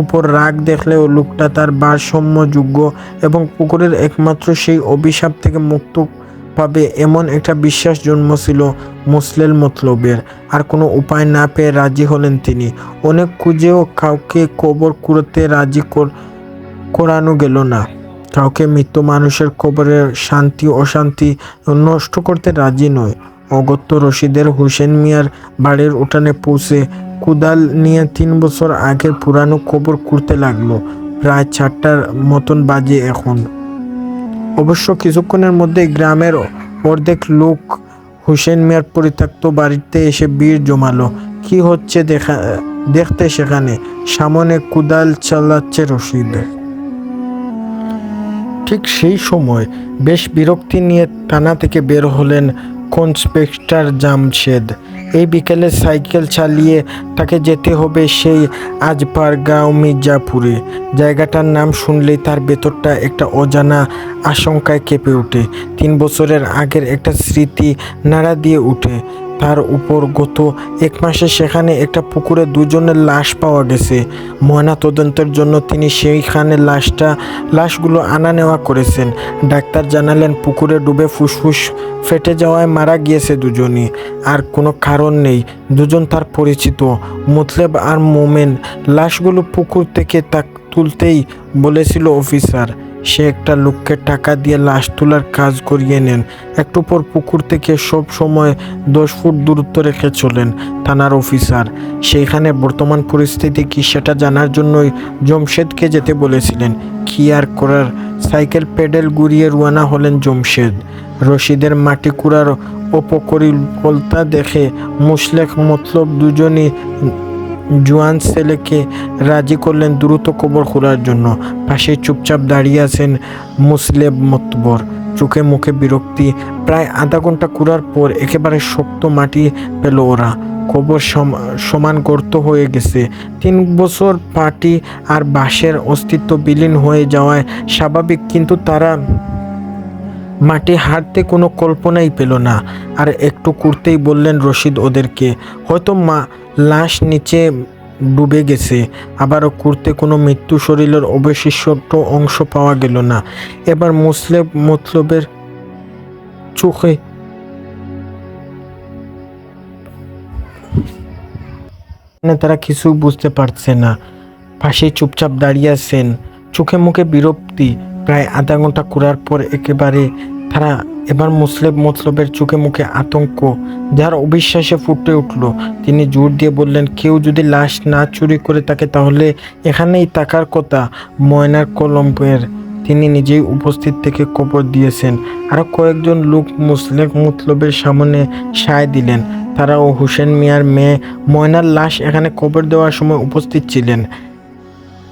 উপর রাগ দেখলেও লোকটা তার ভারসাম্যযোগ্য এবং পুকুরের একমাত্র সেই অভিশাপ থেকে মুক্ত পাবে এমন একটা বিশ্বাস জন্মছিল মতলবের। আর কোনো উপায় না পেয়ে রাজি হলেন তিনি। অনেক খুঁজেও কাউকে কবর করতে রাজি করানো গেল না। কাউকে মৃত্যু মানুষের কবরের শান্তি অশান্তি নষ্ট করতে রাজি নয়। অগত্য রশিদের হোসেন মিয়ার বাড়ির উঠানে পৌঁছে কুদাল নিয়ে 3 বছর আগের পুরানো কবর করতে লাগলো। প্রায় 4টার মতন বাজে এখন। অবশ্য কিছুক্ষণের মধ্যে গ্রামের অর্ধেক লোক হোসেন মিয়ার পরিত্যক্ত বাড়িতে এসে ভিড় জমালো। কি হচ্ছে দেখতে সেখানে। সামনে কুদাল চালাচ্ছে রশিদ। ঠিক সেই সময় বেশ বিরক্তি নিয়ে থানা থেকে বের হলেন কনস্পেক্টর জামশেদ। এই বিকেলে সাইকেল চালিয়ে তাকে যেতে হবে সেই আজপারগাঁও মির্জাপুরে। জায়গাটার নাম শুনলেই তার ভেতরটা একটা অজানা আশঙ্কায় কেঁপে ওঠে। 3 বছরের আগের একটা স্মৃতি নাড়া দিয়ে ওঠে তার উপর। গত 1 মাসে সেখানে একটা পুকুরে 2 জনের লাশ পাওয়া গেছে। ময়না তদন্তের জন্য তিনি সেইখানে লাশগুলো আনা নেওয়া করেছেন। ডাক্তার জানালেন পুকুরে ডুবে ফুসফুস ফেটে যাওয়ায় মারা গিয়েছে দুজনই। আর কোনো কারণ নেই। দুজন তার পরিচিত, মুতলেব আর মোমেন। লাশগুলো পুকুর থেকে তুলতেই বলেছিল অফিসার। সে একটা লোককে টাকা দিয়ে লাশ তোলার কাজ করিয়ে নেন। একটু পর পুকুর থেকে সব সময় 10 ফুট দূরত্ব রেখে চলেন থানার অফিসার। সেইখানে বর্তমান পরিস্থিতি কি সেটা জানার জন্যই জমশেদকে যেতে বলেছিলেন। কি আর করার, সাইকেল পেডেল ঘুরিয়ে রওনা হলেন জমশেদ। রশিদের মাটি কুড়ার অপকরিকল্পনা দেখে মুশলেক মতলব দুজনই জোয়ান ছেলেকে রাজি করলেন দ্রুত কবর খোঁড়ার জন্য। পাশে চুপচাপ দাঁড়িয়ে আছেন মুসলেব মতবর, চোখে মুখে বিরক্তি। প্রায় আধা ঘন্টা কুড়ার পর একেবারে শক্ত মাটি পেল ওরা। কবর সমান গর্ত হয়ে গেছে। 3 বছর পাটি আর বাঁশের অস্তিত্ব বিলীন হয়ে যাওয়ায় স্বাভাবিক, কিন্তু তারা মাটি হাঁটতে কোনো কল্পনাই পেল না। আর একটু কুড়তেই বললেন রশিদ ওদেরকে, হয়তো লাশ নিচে ডুবে গেছে। আবারও কুড়তে কোনো মৃত্যু শরীরের অবশিষ্ট অংশ পাওয়া গেল না। এবার মতলবের চোখে তারা কিছু বুঝতে পারছে না। পাশে চুপচাপ দাঁড়িয়ে আছেন, চোখে মুখে বিরক্তি। প্রায় আধা ঘন্টা কুড়ার পর এবার মতলবের চোখে মুখে আতঙ্ক, যার অবিশ্বাসে ফুটে উঠল। তিনি জোর দিয়ে বললেন, কেউ যদি লাশ না চুরি করে থাকে তাহলে এখানেই থাকার কথা ময়নার কলম্বের। তিনি নিজেই উপস্থিত থেকে কবর দিয়েছেন। আরও কয়েকজন লোক মতলবের সামনে সায় দিলেন। তারাও হোসেন মিয়ার মেয়ে ময়নার লাশ এখানে কবর দেওয়ার সময় উপস্থিত ছিলেন।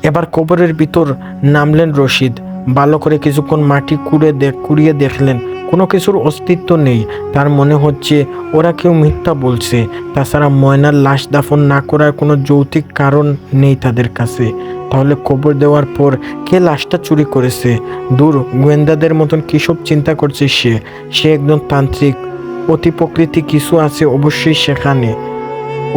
এবার কবরের ভিতর নামলেন রশিদ। ভালো করে কিছুক্ষণ মাটি কুড়িয়ে দেখলেন, কোনো কিছুর অস্তিত্ব নেই। তার মনে হচ্ছে ওরা কেউ মিথ্যা বলছে। তাছাড়া ময়নার লাশ দাফন না করার কোনো যৌক্তিক কারণ নেই তাদের কাছে। তাহলে কবর দেওয়ার পর কে লাশটা চুরি করেছে? দূর, গোয়েন্দাদের মতন কিসব চিন্তা করছে সে একজন তান্ত্রিক। অতি প্রকৃতি কিছু আছে অবশ্যই সেখানে।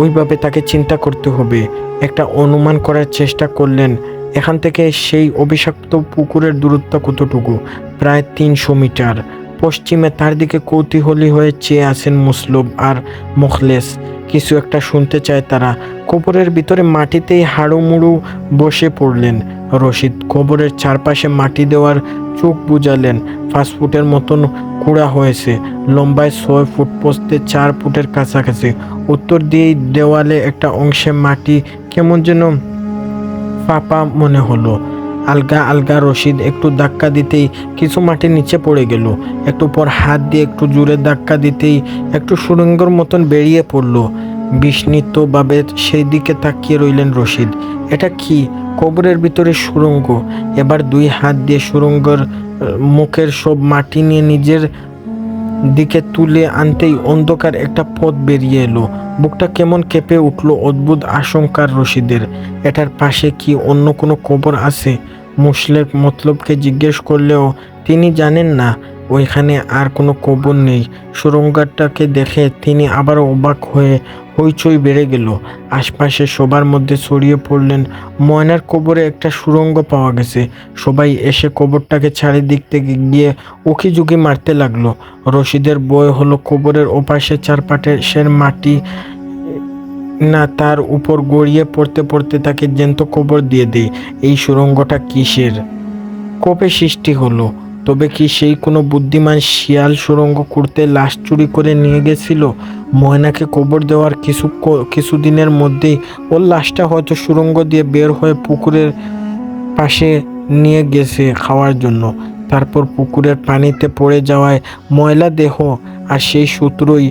ওইভাবে তাকে চিন্তা করতে হবে। একটা অনুমান করার চেষ্টা করলেন। এখান থেকে সেই অভিশপ্ত পুকুরের দূরত্ব কতটুকু? প্রায় 300 মিটার। পশ্চিমে তার দিকে কৌতূহলী হয়ে চেয়ে আছেন মুসলব আর মুখলেস। কিছু একটা শুনতে চায় তারা। কবরের ভিতরে মাটিতেই হাড়ুমুড়ু বসে পড়লেন। রশিদ কবরের চারপাশে মাটি দেওয়ার চোখ বুঝালেন। 5 ফুটের মতন কুড়া হয়েছে, লম্বায় 6 ফুট, পোস্তে 4 ফুটের কাছাকাছি। উত্তর দিয়েই দেওয়ালে একটা অংশে মাটি কেমন যেন ফাঁপা মনে হলো। আলগা রশিদ একটু ধাক্কা দিতেই কিছু মাটি নিচে পড়ে গেল। একটু পর হাত দিয়ে একটু জোরে ধাক্কা দিতেই একটু সুড়ঙ্গর মতন বেরিয়ে পড়ল। বিস্মিতভাবে সেই দিকে তাকিয়ে রইলেন রশিদ। এটা কি? কবরের ভিতরে সুড়ঙ্গ। এবার 2 হাত দিয়ে সুড়ঙ্গের মুখের সব মাটি নিয়ে নিজের দিকে তুলে আনতেই অন্ধকার একটা পথ বেরিয়ে এলো। বুকটা কেমন কেঁপে উঠল অদ্ভুত আশঙ্কার রশিদের। এটার পাশে কি অন্য কোনো কবর আছে? মুশলেক মতলবকে জিজ্ঞেস করলেও তিনি জানেন না ওইখানে আর কোনো কবর নেই। সুড়ঙ্গটাকে দেখে তিনি আবার অবাক হয়ে হইচই বেড়ে গেল। আশপাশে সবার মধ্যে ছড়িয়ে পড়লেন, ময়নার কবরে একটা সুড়ঙ্গ পাওয়া গেছে। সবাই এসে কবরটাকে চারিদিক থেকে গিয়ে উকিঝুঁকি মারতে লাগলো। রশিদের ভয় হলো কবরের ওপাশে চারপাশের মাটি না তার উপর গড়িয়ে পড়তে তাকে জ্যান্ত কবর দিয়ে দেয়। এই সুড়ঙ্গটা কিসের, কবে সৃষ্টি হলো? তবে কি সেই কোনো বুদ্ধিমান শিয়াল সুড়ঙ্গ করতে লাশ চুরি করে নিয়ে গেছিল? ময়নাকে কবর দেওয়ার কিছুদিনের মধ্যেই ওর লাশটা হয়তো সুড়ঙ্গ দিয়ে বের হয়ে পুকুরের পাশে নিয়ে গেছে খাওয়ার জন্য। তারপর পুকুরের পানিতে পড়ে যাওয়ায় ময়লা দেহ, আর সেই সূত্রই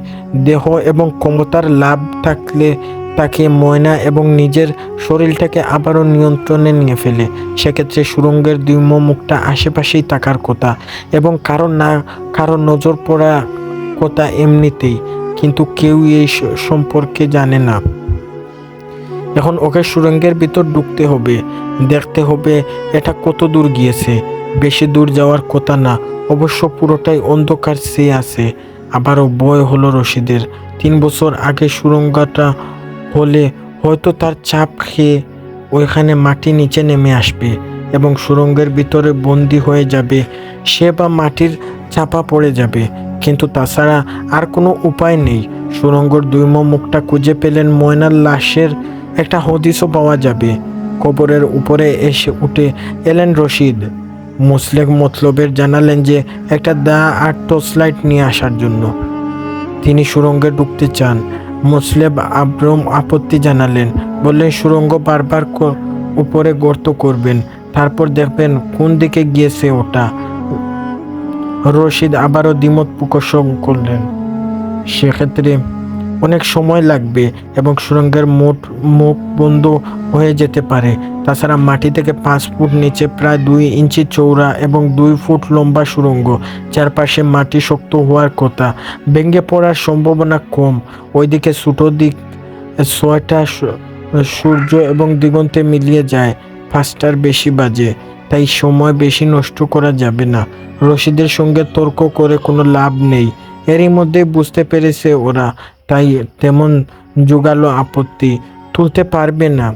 দেহ এবং ক্ষমতার লাভ থাকলে তাকে ময়না এবং নিজের শরীরটাকে আবারও নিয়ন্ত্রণে নিয়ে ফেলে। সেক্ষেত্রে সুড়ঙ্গের দুইম মুখটা আশেপাশেই থাকার কথা এবং কারো নজর পড়া কথা এমনিতেই, কিন্তু কেউ এই সম্পর্কে জানে না। এখন ওকে সুড়ঙ্গের ভিতর ঢুকতে হবে, দেখতে হবে এটা কত দূর গিয়েছে। বেশি দূর যাওয়ার কথা না, অবশ্য পুরোটাই অন্ধকার চেয়ে আছে। আবারও ভয় হলো রশিদের। 3 বছর আগে সুড়ঙ্গটা হলে হয়তো তার চাপ খেয়ে ওইখানে মাটি নিচে নেমে আসবে এবং সুড়ঙ্গের ভিতরে বন্দি হয়ে যাবে সে, বা মাটির চাপা পড়ে যাবে। কিন্তু তাছাড়া আর কোনো উপায় নেই। সুড়ঙ্গর দুইম মুখটা খুঁজে পেলেন ময়নার লাশের একটা হদিসও পাওয়া যাবে। কবরের উপরে এসে উঠে এলেন রশিদ। মুসলেক মতলবের জানালেন যে একটা দা আর টর্চলাইট নিয়ে আসার জন্য। তিনি সুড়ঙ্গে ঢুকতে চান। মুসলেব আব্রম আপত্তি জানালেন, বললেন সুড়ঙ্গ বারবার উপরে গর্ত করবেন, তারপর দেখবেন কোন দিকে গিয়েছে ওটা। রশিদ আবারও দ্বিমত প্রকাশ করলেন, সেক্ষেত্রে অনেক সময় লাগবে এবং সুড়ঙ্গের মুখ বন্ধ হয়ে যেতে পারে। তাছাড়া মাটি থেকে 5 ফুট নিচে প্রায় 2 ইঞ্চি চওড়া এবং 2 ফুট লম্বা সুড়ঙ্গ। চারপাশে মাটি শক্ত হওয়ার কথা, ভেঙে পড়ার সম্ভাবনা কম। ওইদিকে ছোটো দিক 6টা সূর্য এবং দিগন্তে মিলিয়ে যায়, 5টার বেশি বাজে, তাই সময় বেশি নষ্ট করা যাবে না। রশিদের সঙ্গে তর্ক করে কোনো লাভ নেই। এরই মধ্যে বুঝতে পেরেছে ওরা, তাই তেমন জোগালো আপত্তি তুলতে পারবে না।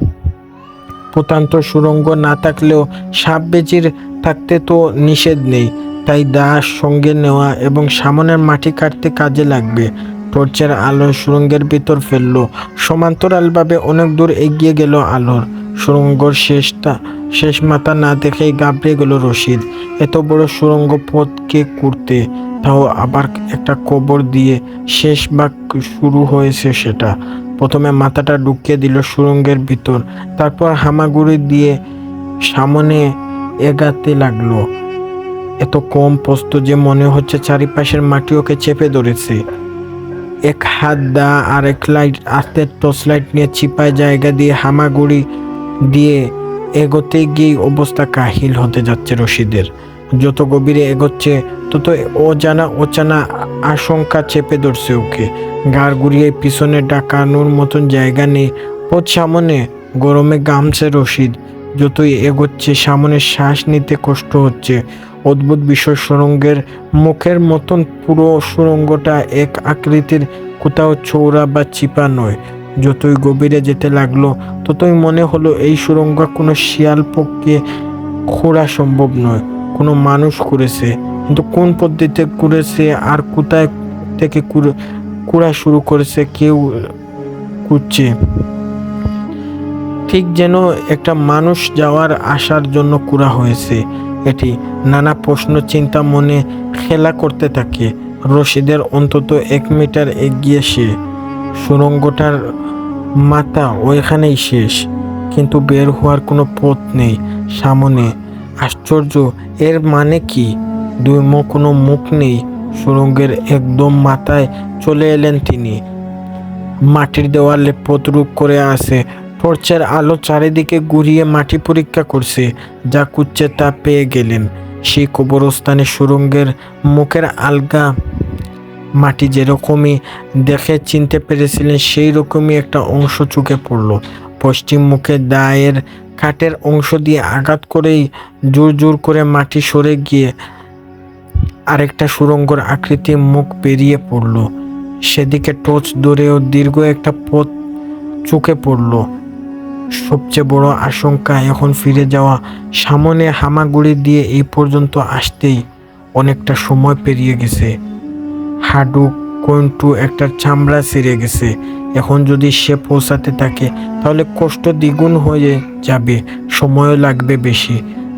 প্রতান্ত সুড়ঙ্গ না থাকলেও সাপ বেজির থাকতে তো নিষেধ নেই, তাই দাস সঙ্গে নেওয়া এবং সামনের মাটি কাটতে কাজে লাগবে। টর্চের আলো সুড়ঙ্গের ভিতর ফেললো। সমান্তরালভাবে অনেক দূর এগিয়ে গেল আলোর। সুড়ঙ্গর শেষ মাথা না দেখেই ঘাবড়ে গেল রশিদ। এত বড় সুড়ঙ্গ পথ কে করতে, তাও আবার একটা কবর দিয়ে। শেষ ভাগ শুরু হয়েছে সেটা। প্রথমে মাথাটা ঢুকিয়ে দিল সুড়ঙ্গের ভিতর, তারপর হামাগুড়ি দিয়ে সামনে এগাতে লাগলো। এত কম প্রস্ত যে মনে হচ্ছে চারিপাশের মাটি ওকে চেপে ধরেছে। এক হাত দা আর এক লাইট আস্তে টর্চলাইট নিয়ে চিপায় জায়গা দিয়ে হামাগুড়ি দিয়ে এগোতে গিয়ে অবস্থা কাহিল হতে যাচ্ছে রশিদের। যত গভীরে এগোচ্ছে তত অজানা আশঙ্কা চেপে ধরছে ওকে। গাড় ঘুরিয়ে পিছনে ডাকানোর মতন জায়গা নেই। পথ সামনে, গরমে ঘামছে রশিদ। যতই এগোচ্ছে সামনে শ্বাস নিতে কষ্ট হচ্ছে। অদ্ভুত বিষয়, সুড়ঙ্গের মুখের মতন পুরো সুড়ঙ্গটা এক আকৃতির, কোথাও চৌড়া বা চিপা নয়। যতই গভীরে যেতে লাগলো ততই মনে হলো এই সুড়ঙ্গ কোনো শিয়াল পক্ষে খোঁড়া সম্ভব নয়, কোনো মানুষ করেছে। কিন্তু কোন পদ্ধতিতে করেছে আর কোথায় থেকে কুড়া শুরু করেছে কেউ খুঁজছে। ঠিক যেন একটা মানুষ যাওয়ার আসার জন্য কুড়া হয়েছে এটি। নানা প্রশ্ন চিন্তা মনে খেলা করতে থাকে রশিদের। অন্তত 1 মিটার এগিয়ে সে। সুড়ঙ্গটার মাথা ওইখানেই শেষ, কিন্তু বের হওয়ার কোনো পথ নেই সামনে। আশ্চর্য, এর মানে কি? কোনো মুখ নেই। সুড়ঙ্গের একদম মাথায় চলে এলেন তিনি। মাটির দেওয়ালে প্রতিরূপ করে আছে। টর্চের আলো চারিদিকে ঘুরিয়ে মাটি পরীক্ষা করছে। যা খুঁজছে তা পেয়ে গেলেন। সেই কবরস্থানে সুড়ঙ্গের মুখের আলগা মাটি যেরকমই দেখে চিনতে পেরেছিলেন, সেই রকমই একটা অংশ চোখে পড়ল। পশ্চিম মুখে দায়ের কাঠের অংশ দিয়ে আঘাত করেই জোর করে মাটি সরে গিয়ে আরেকটা সুড়ঙ্গর আকৃতি মুখ বেরিয়ে পড়ল। সেদিকে টর্চ ধরেও দীর্ঘ একটা পথ চোখে পড়ল। সবচেয়ে বড় আশঙ্কা এখন ফিরে যাওয়া। সামনে হামাগুড়ি দিয়ে এই পর্যন্ত আসতেই অনেকটা সময় পেরিয়ে গেছে। হাডু কন্টু একটা চামড়া ছিঁড়ে গেছে। এখন যদি সে পৌঁছাতে থাকে তাহলে কষ্ট দ্বিগুণ হয়ে যাবে, সময়ও লাগবে বেশি।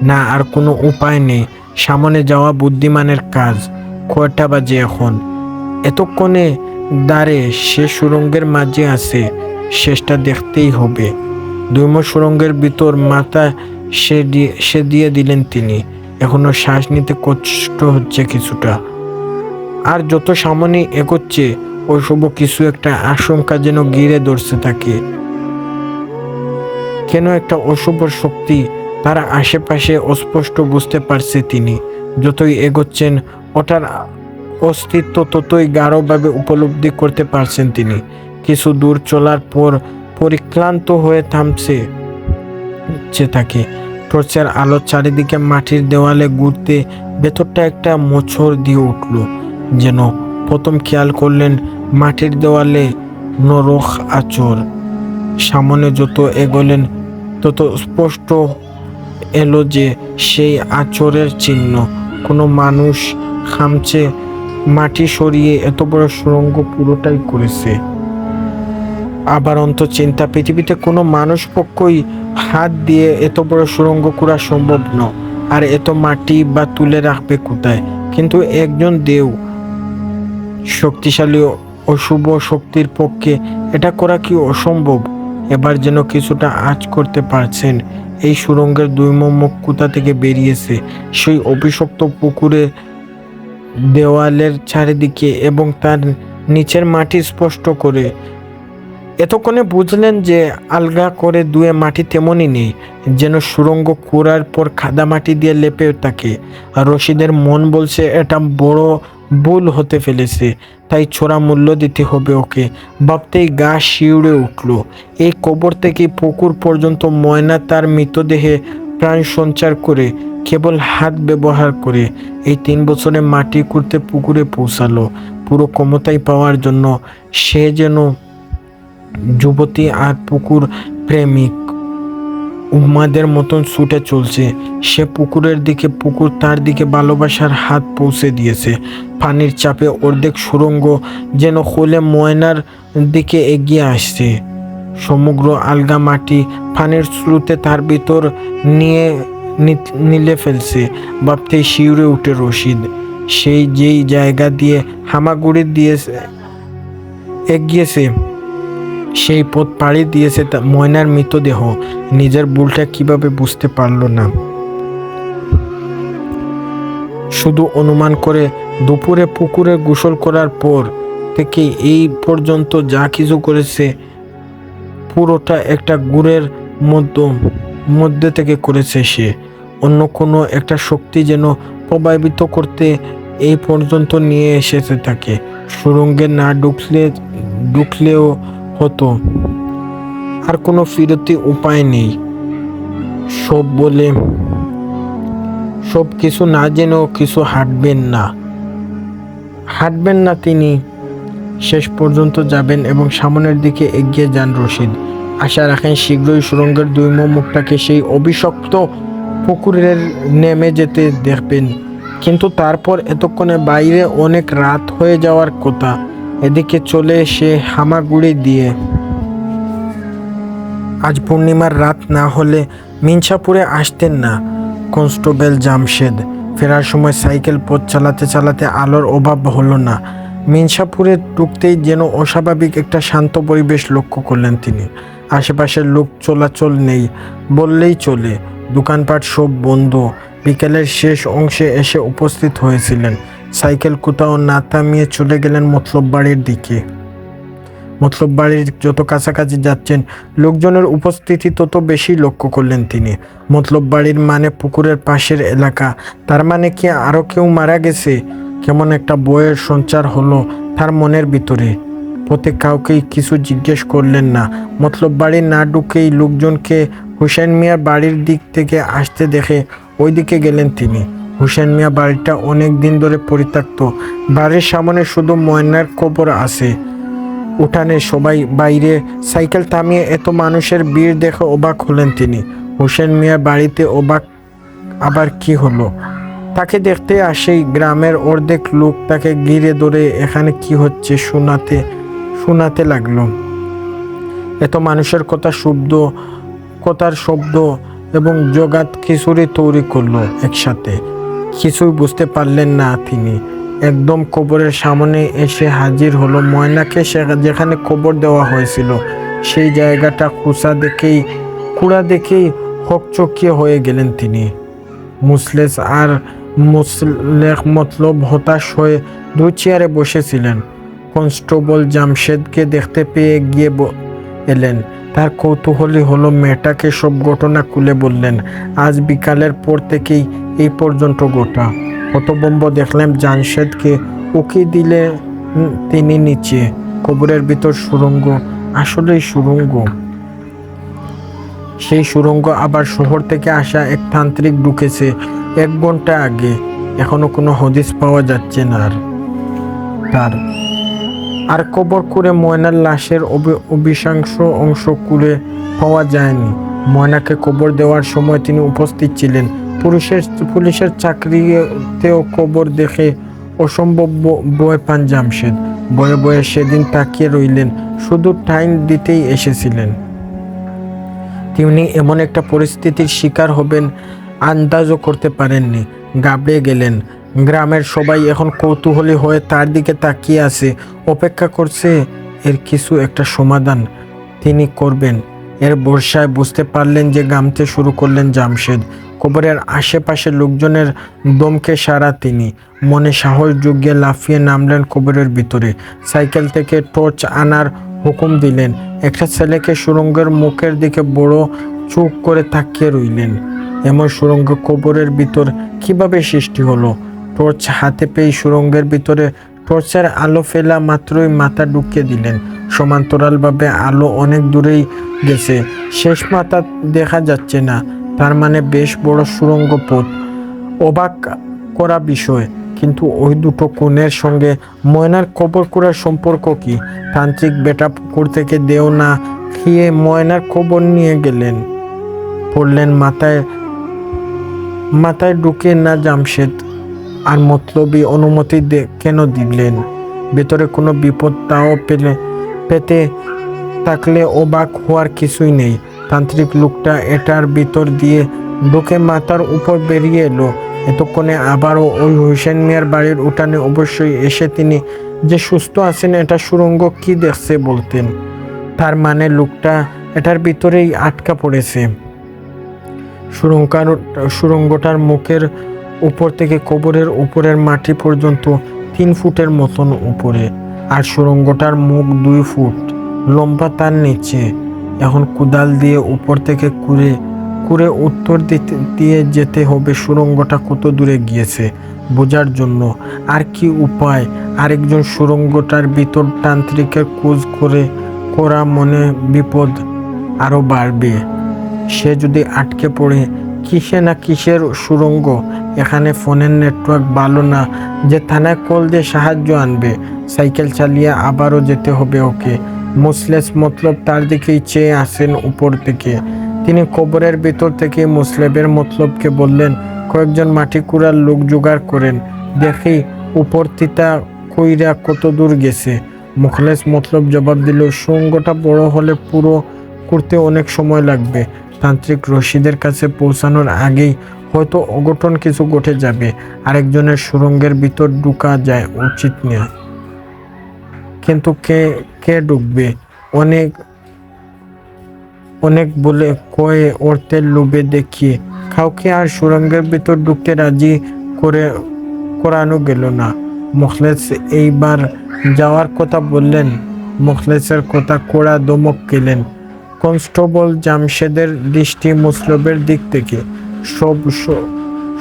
না, আর কোনো উপায় নেই। সামনে যাওয়া বুদ্ধিমানের কাজ। কয়টা বাজে এখন? এতক্ষণে দাঁড়ে সে সুড়ঙ্গের মাঝে আছে, শেষটা দেখতেই হবে। দুইম সুড়ঙ্গের ভিতর মাথা সে দিয়ে দিলেন তিনি। এখনো শ্বাস নিতে কষ্ট হচ্ছে কিছুটা। আর যত সামনে এগোচ্ছে অশুভ কিছু একটা আশঙ্কা যেন ঘিরে ধরছে তাকে। কেন একটা অশুভ শক্তি তার আশেপাশে অস্পষ্ট বুঝতে পারছে তিনি। যতই এগোচ্ছেন ওটার অস্তিত্ব ততই গাঢ়ভাবে উপলব্ধি করতে পারছেন তিনি। কিছু দূর চলার পর পরিক্লান্ত হয়ে থামছে তাকে। টর্চের আলো চারিদিকে মাটির দেওয়ালে ঘুরতে ভেতরটা একটা মোচড় দিয়ে উঠল। যেন প্রথম খেয়াল করলেন মাটির দেওয়ালে নরক আচর। সামনে যত এগোলেন তত স্পষ্ট এলো যে সেই আচরের চিহ্ন। কোনো মানুষ খামচে মাটি সরিয়ে এত বড় সুড়ঙ্গ পুরোটাই করেছে। আবার চিন্তা, পৃথিবীতে কোনো মানুষ পক্ষই হাত দিয়ে এত বড় সুড়ঙ্গ করা সম্ভব নয়। আর এত মাটি বা তুলে রাখবে কোথায়? কিন্তু একজন দেও শক্তিশালী অশুভ শক্তির পক্ষে এটা করা কি অসম্ভব? এবার যেন কিছুটা আঁচ করতে পারছেন। এই সুড়ঙ্গের দুই মুখ কোথা থেকে বেরিয়েছে সেই অভিশপ্ত পুকুরে দেওয়ালের চারিদিকে এবং তার নিচের মাটি স্পষ্ট করে। এতক্ষণে বুঝলেন যে আলগা করে ধুয়ে মাটি তেমনই নেই, যেন সুড়ঙ্গ করার পর কাদা মাটি দিয়ে লেপে থাকে। আর রশিদের মন বলছে এটা বড় ভুল হতে ফেলেছে, তাই ছোড়া মূল্য দিতে হবে ওকে। ভাবতেই গা শিউড়ে উঠল। এই কবর থেকে পুকুর পর্যন্ত ময়না তার মৃতদেহে প্রাণ সঞ্চার করে কেবল হাত ব্যবহার করে এই 3 বছরে মাটি খুঁড়তে পুকুরে পৌঁছালো পুরো ক্ষমতাই পাওয়ার জন্য। সে যেন যুবতী আর পুকুর প্রেমিক উম্মাদের মতন ছুটে চলছে। সে পুকুরের দিকে, পুকুর তার দিকে ভালোবাসার হাত পৌঁছে দিয়েছে। পানির চাপে অর্ধেক সুড়ঙ্গ যেন খুলে ময়নার দিকে এগিয়ে আসছে। সমগ্র আলগা মাটি পানির স্রোতে তার ভিতর নিলে ফেলছে। ভাবতেই শিউরে উঠে রশিদ। সেই যেই জায়গা দিয়ে হামাগুড়ি দিয়েছে এগিয়েছে সেই পথ পাড়ি দিয়েছে ময়নার মৃতদেহ। নিজের ভুলটা কিভাবে বুঝতে পারল না। শুধু অনুমান করে দুপুরে পুকুরে গোসল করার পর থেকে এই পর্যন্ত যা কিছু করেছে পুরোটা একটা গুড়ের মধ্যে থেকে করেছে সে। অন্য কোনো একটা শক্তি যেন প্রভাবিত করতে এই পর্যন্ত নিয়ে এসেছে তাকে। সুড়ঙ্গে না ঢুকলেও হতো, আর কোনো ফিরতি উপায় নেই। সব কিছু না জেনেও কিছু হাঁটবেন না তিনি। শেষ পর্যন্ত যাবেন এবং সামনের দিকে এগিয়ে যান রশিদ। আশা রাখেন শীঘ্রই সুড়ঙ্গের দুই মুখটাকে সেই অভিশপ্ত পুকুরের নেমে যেতে দেখবেন। কিন্তু তারপর এতক্ষণে বাইরে অনেক রাত হয়ে যাওয়ার কথা। এদিকে চলে এসে হামাগুড়ি দিয়ে। আজ পূর্ণিমার রাত না হলে মিনসাপুরে আসতেন না কনস্টেবল জামশেদ। ফেরার সময় সাইকেল পথ চালাতে চালাতে আলোর অভাব হলো না। মিনসাপুরে ঢুকতেই যেন অস্বাভাবিক একটা শান্ত পরিবেশ লক্ষ্য করলেন তিনি। আশেপাশের লোক চলাচল নেই বললেই চলে। দোকানপাট সব বন্ধ। বিকেলের শেষ অংশে এসে উপস্থিত হয়েছিলেন। সাইকেল কোথাও না থামিয়ে চলে গেলেন মতলব বাড়ির দিকে। মতলব বাড়ির যত কাছাকাছি যাচ্ছেন লোকজনের উপস্থিতি তত বেশি লক্ষ্য করলেন তিনি। মতলব বাড়ির মানে পুকুরের পাশের এলাকা। তার মানে কি আরও কেউ মারা গেছে? কেমন একটা ভয়ের সঞ্চার হলো তার মনের ভিতরে। পথে কাউকেই কিছু জিজ্ঞেস করলেন না। মতলব বাড়ি না ঢুকেই লোকজনকে হুসেন মিয়ার বাড়ির দিক থেকে আসতে দেখে ওই দিকে গেলেন তিনি। হুসেন মিয়া বাড়িটা অনেক দিন ধরে পরিত্যক্ত। বাড়ির সামনে শুধু ময়নার কবর আছে। উঠানে সবাই বাইরে। সাইকেল থামিয়ে এত মানুষের ভিড় দেখে অবাক হলেন তিনি। হুসেন মিয়ার বাড়িতে অবাক আবার কি হলো? তাকে দেখতে আসেই গ্রামের অর্ধেক লোক তাকে ঘিরে ধরে এখানে কি হচ্ছে শোনাতে লাগলো। এত মানুষের কথার শব্দ এবং জগাত খিচুড়ি তৈরি করলো একসাথে। কিছুই বুঝতে পারলেন না তিনি। একদম কবরের সামনে এসে হাজির হলো। ময়নাকে যেখানে কবর দেওয়া হয়েছিল সেই জায়গাটা কুড়া দেখেই হকচকিয়ে হয়ে গেলেন তিনি। মুসলেস আর মতলব হতাশ হয়ে 2 চেয়ারে বসেছিলেন। কনস্টেবল জামশেদকে দেখতে পেয়ে গিয়ে এলেন। তার কৌতূহলী হলো, মেয়েটাকে সব ঘটনা খুলে বললেন। আজ বিকালের পর থেকেই এই পর্যন্ত গোটা। হতভম্ব দেখলেন জামশেদকে। উকি দিলে তিনি নিচে। কবরের ভিতর সুড়ঙ্গ, আসলেই সুড়ঙ্গ। সেই সুড়ঙ্গ আবার শহর থেকে আসা এক তান্ত্রিক ঢুকেছে 1 ঘন্টা আগে। এখনো কোনো হদিস পাওয়া যাচ্ছে না তার। আর কবর করে ময়নার লাশের অবিশাংশ অংশ কুড়ে পাওয়া যায়নি। ময়নাকে কবর দেওয়ার সময় তিনি উপস্থিত ছিলেন। পুলিশের চাকরিতেও কবর দেখে অসম্ভব ভয় পান জামশেদ। বয়ে বয়ে সেদিন তাকিয়ে রইলেন, শুধু টাইম দিতেই এসেছিলেন। তিনি এমন একটা পরিস্থিতির শিকার হবেন আন্দাজও করতে পারেননি। ঘাবড়ে গেলেন। গ্রামের সবাই এখন কৌতূহলী হয়ে তার দিকে তাকিয়ে আছে, অপেক্ষা করছে এর কিছু একটা সমাধান তিনি করবেন। এর বর্ষায় বুঝতে পারলেন যে ঘামতে শুরু করলেন জামশেদ। কবরের আশেপাশে লোকজনের দমকে সারা তিনি। মনে সাহস জুগিয়ে লাফিয়ে নামলেন কবরের ভিতরে। সাইকেল থেকে টর্চ আনার হুকুম দিলেন। একটা ছেলেকে সুড়ঙ্গের মুখের দিকে বড় চুপ করে তাকিয়ে রইলেন। এমন সুড়ঙ্গ কবরের ভিতর কিভাবে সৃষ্টি হলো? টর্চ হাতে পেয়ে সুড়ঙ্গের ভিতরে টর্চের আলো ফেলা মাত্রই মাথা ঢুকিয়ে দিলেন। সমান্তরালভাবে আলো অনেক দূরেই গেছে, শেষ মাথা দেখা যাচ্ছে না। তার মানে বেশ বড় সুড়ঙ্গ পথ। অবাক করা বিষয়, কিন্তু ওই দুটো কোণের সঙ্গে ময়নার কবর করার সম্পর্ক কি? তান্ত্রিক বেটা পুকুর থেকে দেও না খেয়ে ময়নার কবর নিয়ে গেলেন, পড়লেন মাথায় ঢুকে না জামশেদ। আর মতলবী অনুমতি কেন দিলেন? ভেতরে কোনো বিপদ তাও পেতে থাকলে অবাক হওয়ার কিছুই নেই। তান্ত্রিক লোকটা এটার ভিতর দিয়ে ঢুকে মাথার উপর বেরিয়ে এলো। এতক্ষণে আবারও ওই হোসেন মিয়ার বাড়ির উঠানে অবশ্যই এসে তিনি যে সুস্থ আছেন এটা সুড়ঙ্গ কি দেখছে বলতেন। তার মানে লোকটা এটার ভিতরেই আটকা পড়েছে। সুড়ঙ্গটার মুখের উপর থেকে কবরের উপরের মাটি পর্যন্ত 3 ফুটের মতন উপরে, আর সুড়ঙ্গটার মুখ 2 ফুট লম্বা তার নিচে। এখন কোদাল দিয়ে উপর থেকে কুড়ে উত্তর দিয়ে যেতে হবে সুড়ঙ্গটা কত দূরে গিয়েছে বোঝার জন্য। আর কি উপায়? আরেকজন সুড়ঙ্গটার ভিতর তান্ত্রিকের খোঁজ করা মনে বিপদ আরো বাড়বে। সে যদি আটকে পড়ে কিসের সুড়ঙ্গ? এখানে ফোনের নেটওয়ার্ক ভালো না যে থানায় কল দিয়ে সাহায্য আনবে। সাইকেল চালিয়ে আবারও যেতে হবে ওকে। মুসলেস মতলব তার দিকেই চেয়ে আসেন উপর থেকে। তিনি কবরের ভিতর থেকে মুসলেবের মতলবকে বললেন, কয়েকজন মাটি কুড়ার লোক জোগাড় করেন, দেখি উপর তিতা কইরা কত দূর গেছে। মুখলেস মতলব জবাব দিল, সুড়ঙ্গটা বড় হলে পুরো করতে অনেক সময় লাগবে। তান্ত্রিক রশিদের কাছে পৌঁছানোর আগেই হয়তো অঘটন কিছু ঘটে যাবে। আরেকজনের সুড়ঙ্গের ভিতর ঢুকা যায় উচিত না, কিন্তু কে ঢুকবে? অনেক বলে কয়ে অর্থের লোভে দেখিয়ে কাউকে আর সুড়ঙ্গের ভিতর ঢুকতে রাজি করানো গেল না। মুখলেস এইবার যাওয়ার কথা বললেন। মুখলেসের কথা কড়া দমক গেলেন। কনস্টেবল জামশেদের দৃষ্টি মুসলবের দিক থেকে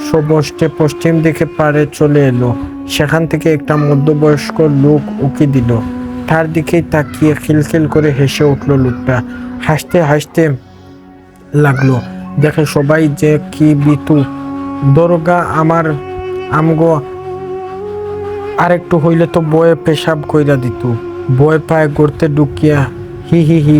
সবষ্টে পশ্চিম দিকে পারে চলে এলো। সেখান থেকে একটা মধ্যবয়স্ক লোক উকি দিল। তার দিকেই তাকিয়ে খিলখিল করে হেসে উঠল লোকটা। হাসতে হাসতে লাগলো, দেখে সবাই যে কি বিতু। দরগা আমগো আরেকটু হইলে তো বয়ে পেশাব কইরা দিত। বয়ে পায়ে গড়তে ঢুকিয়া হি হি হি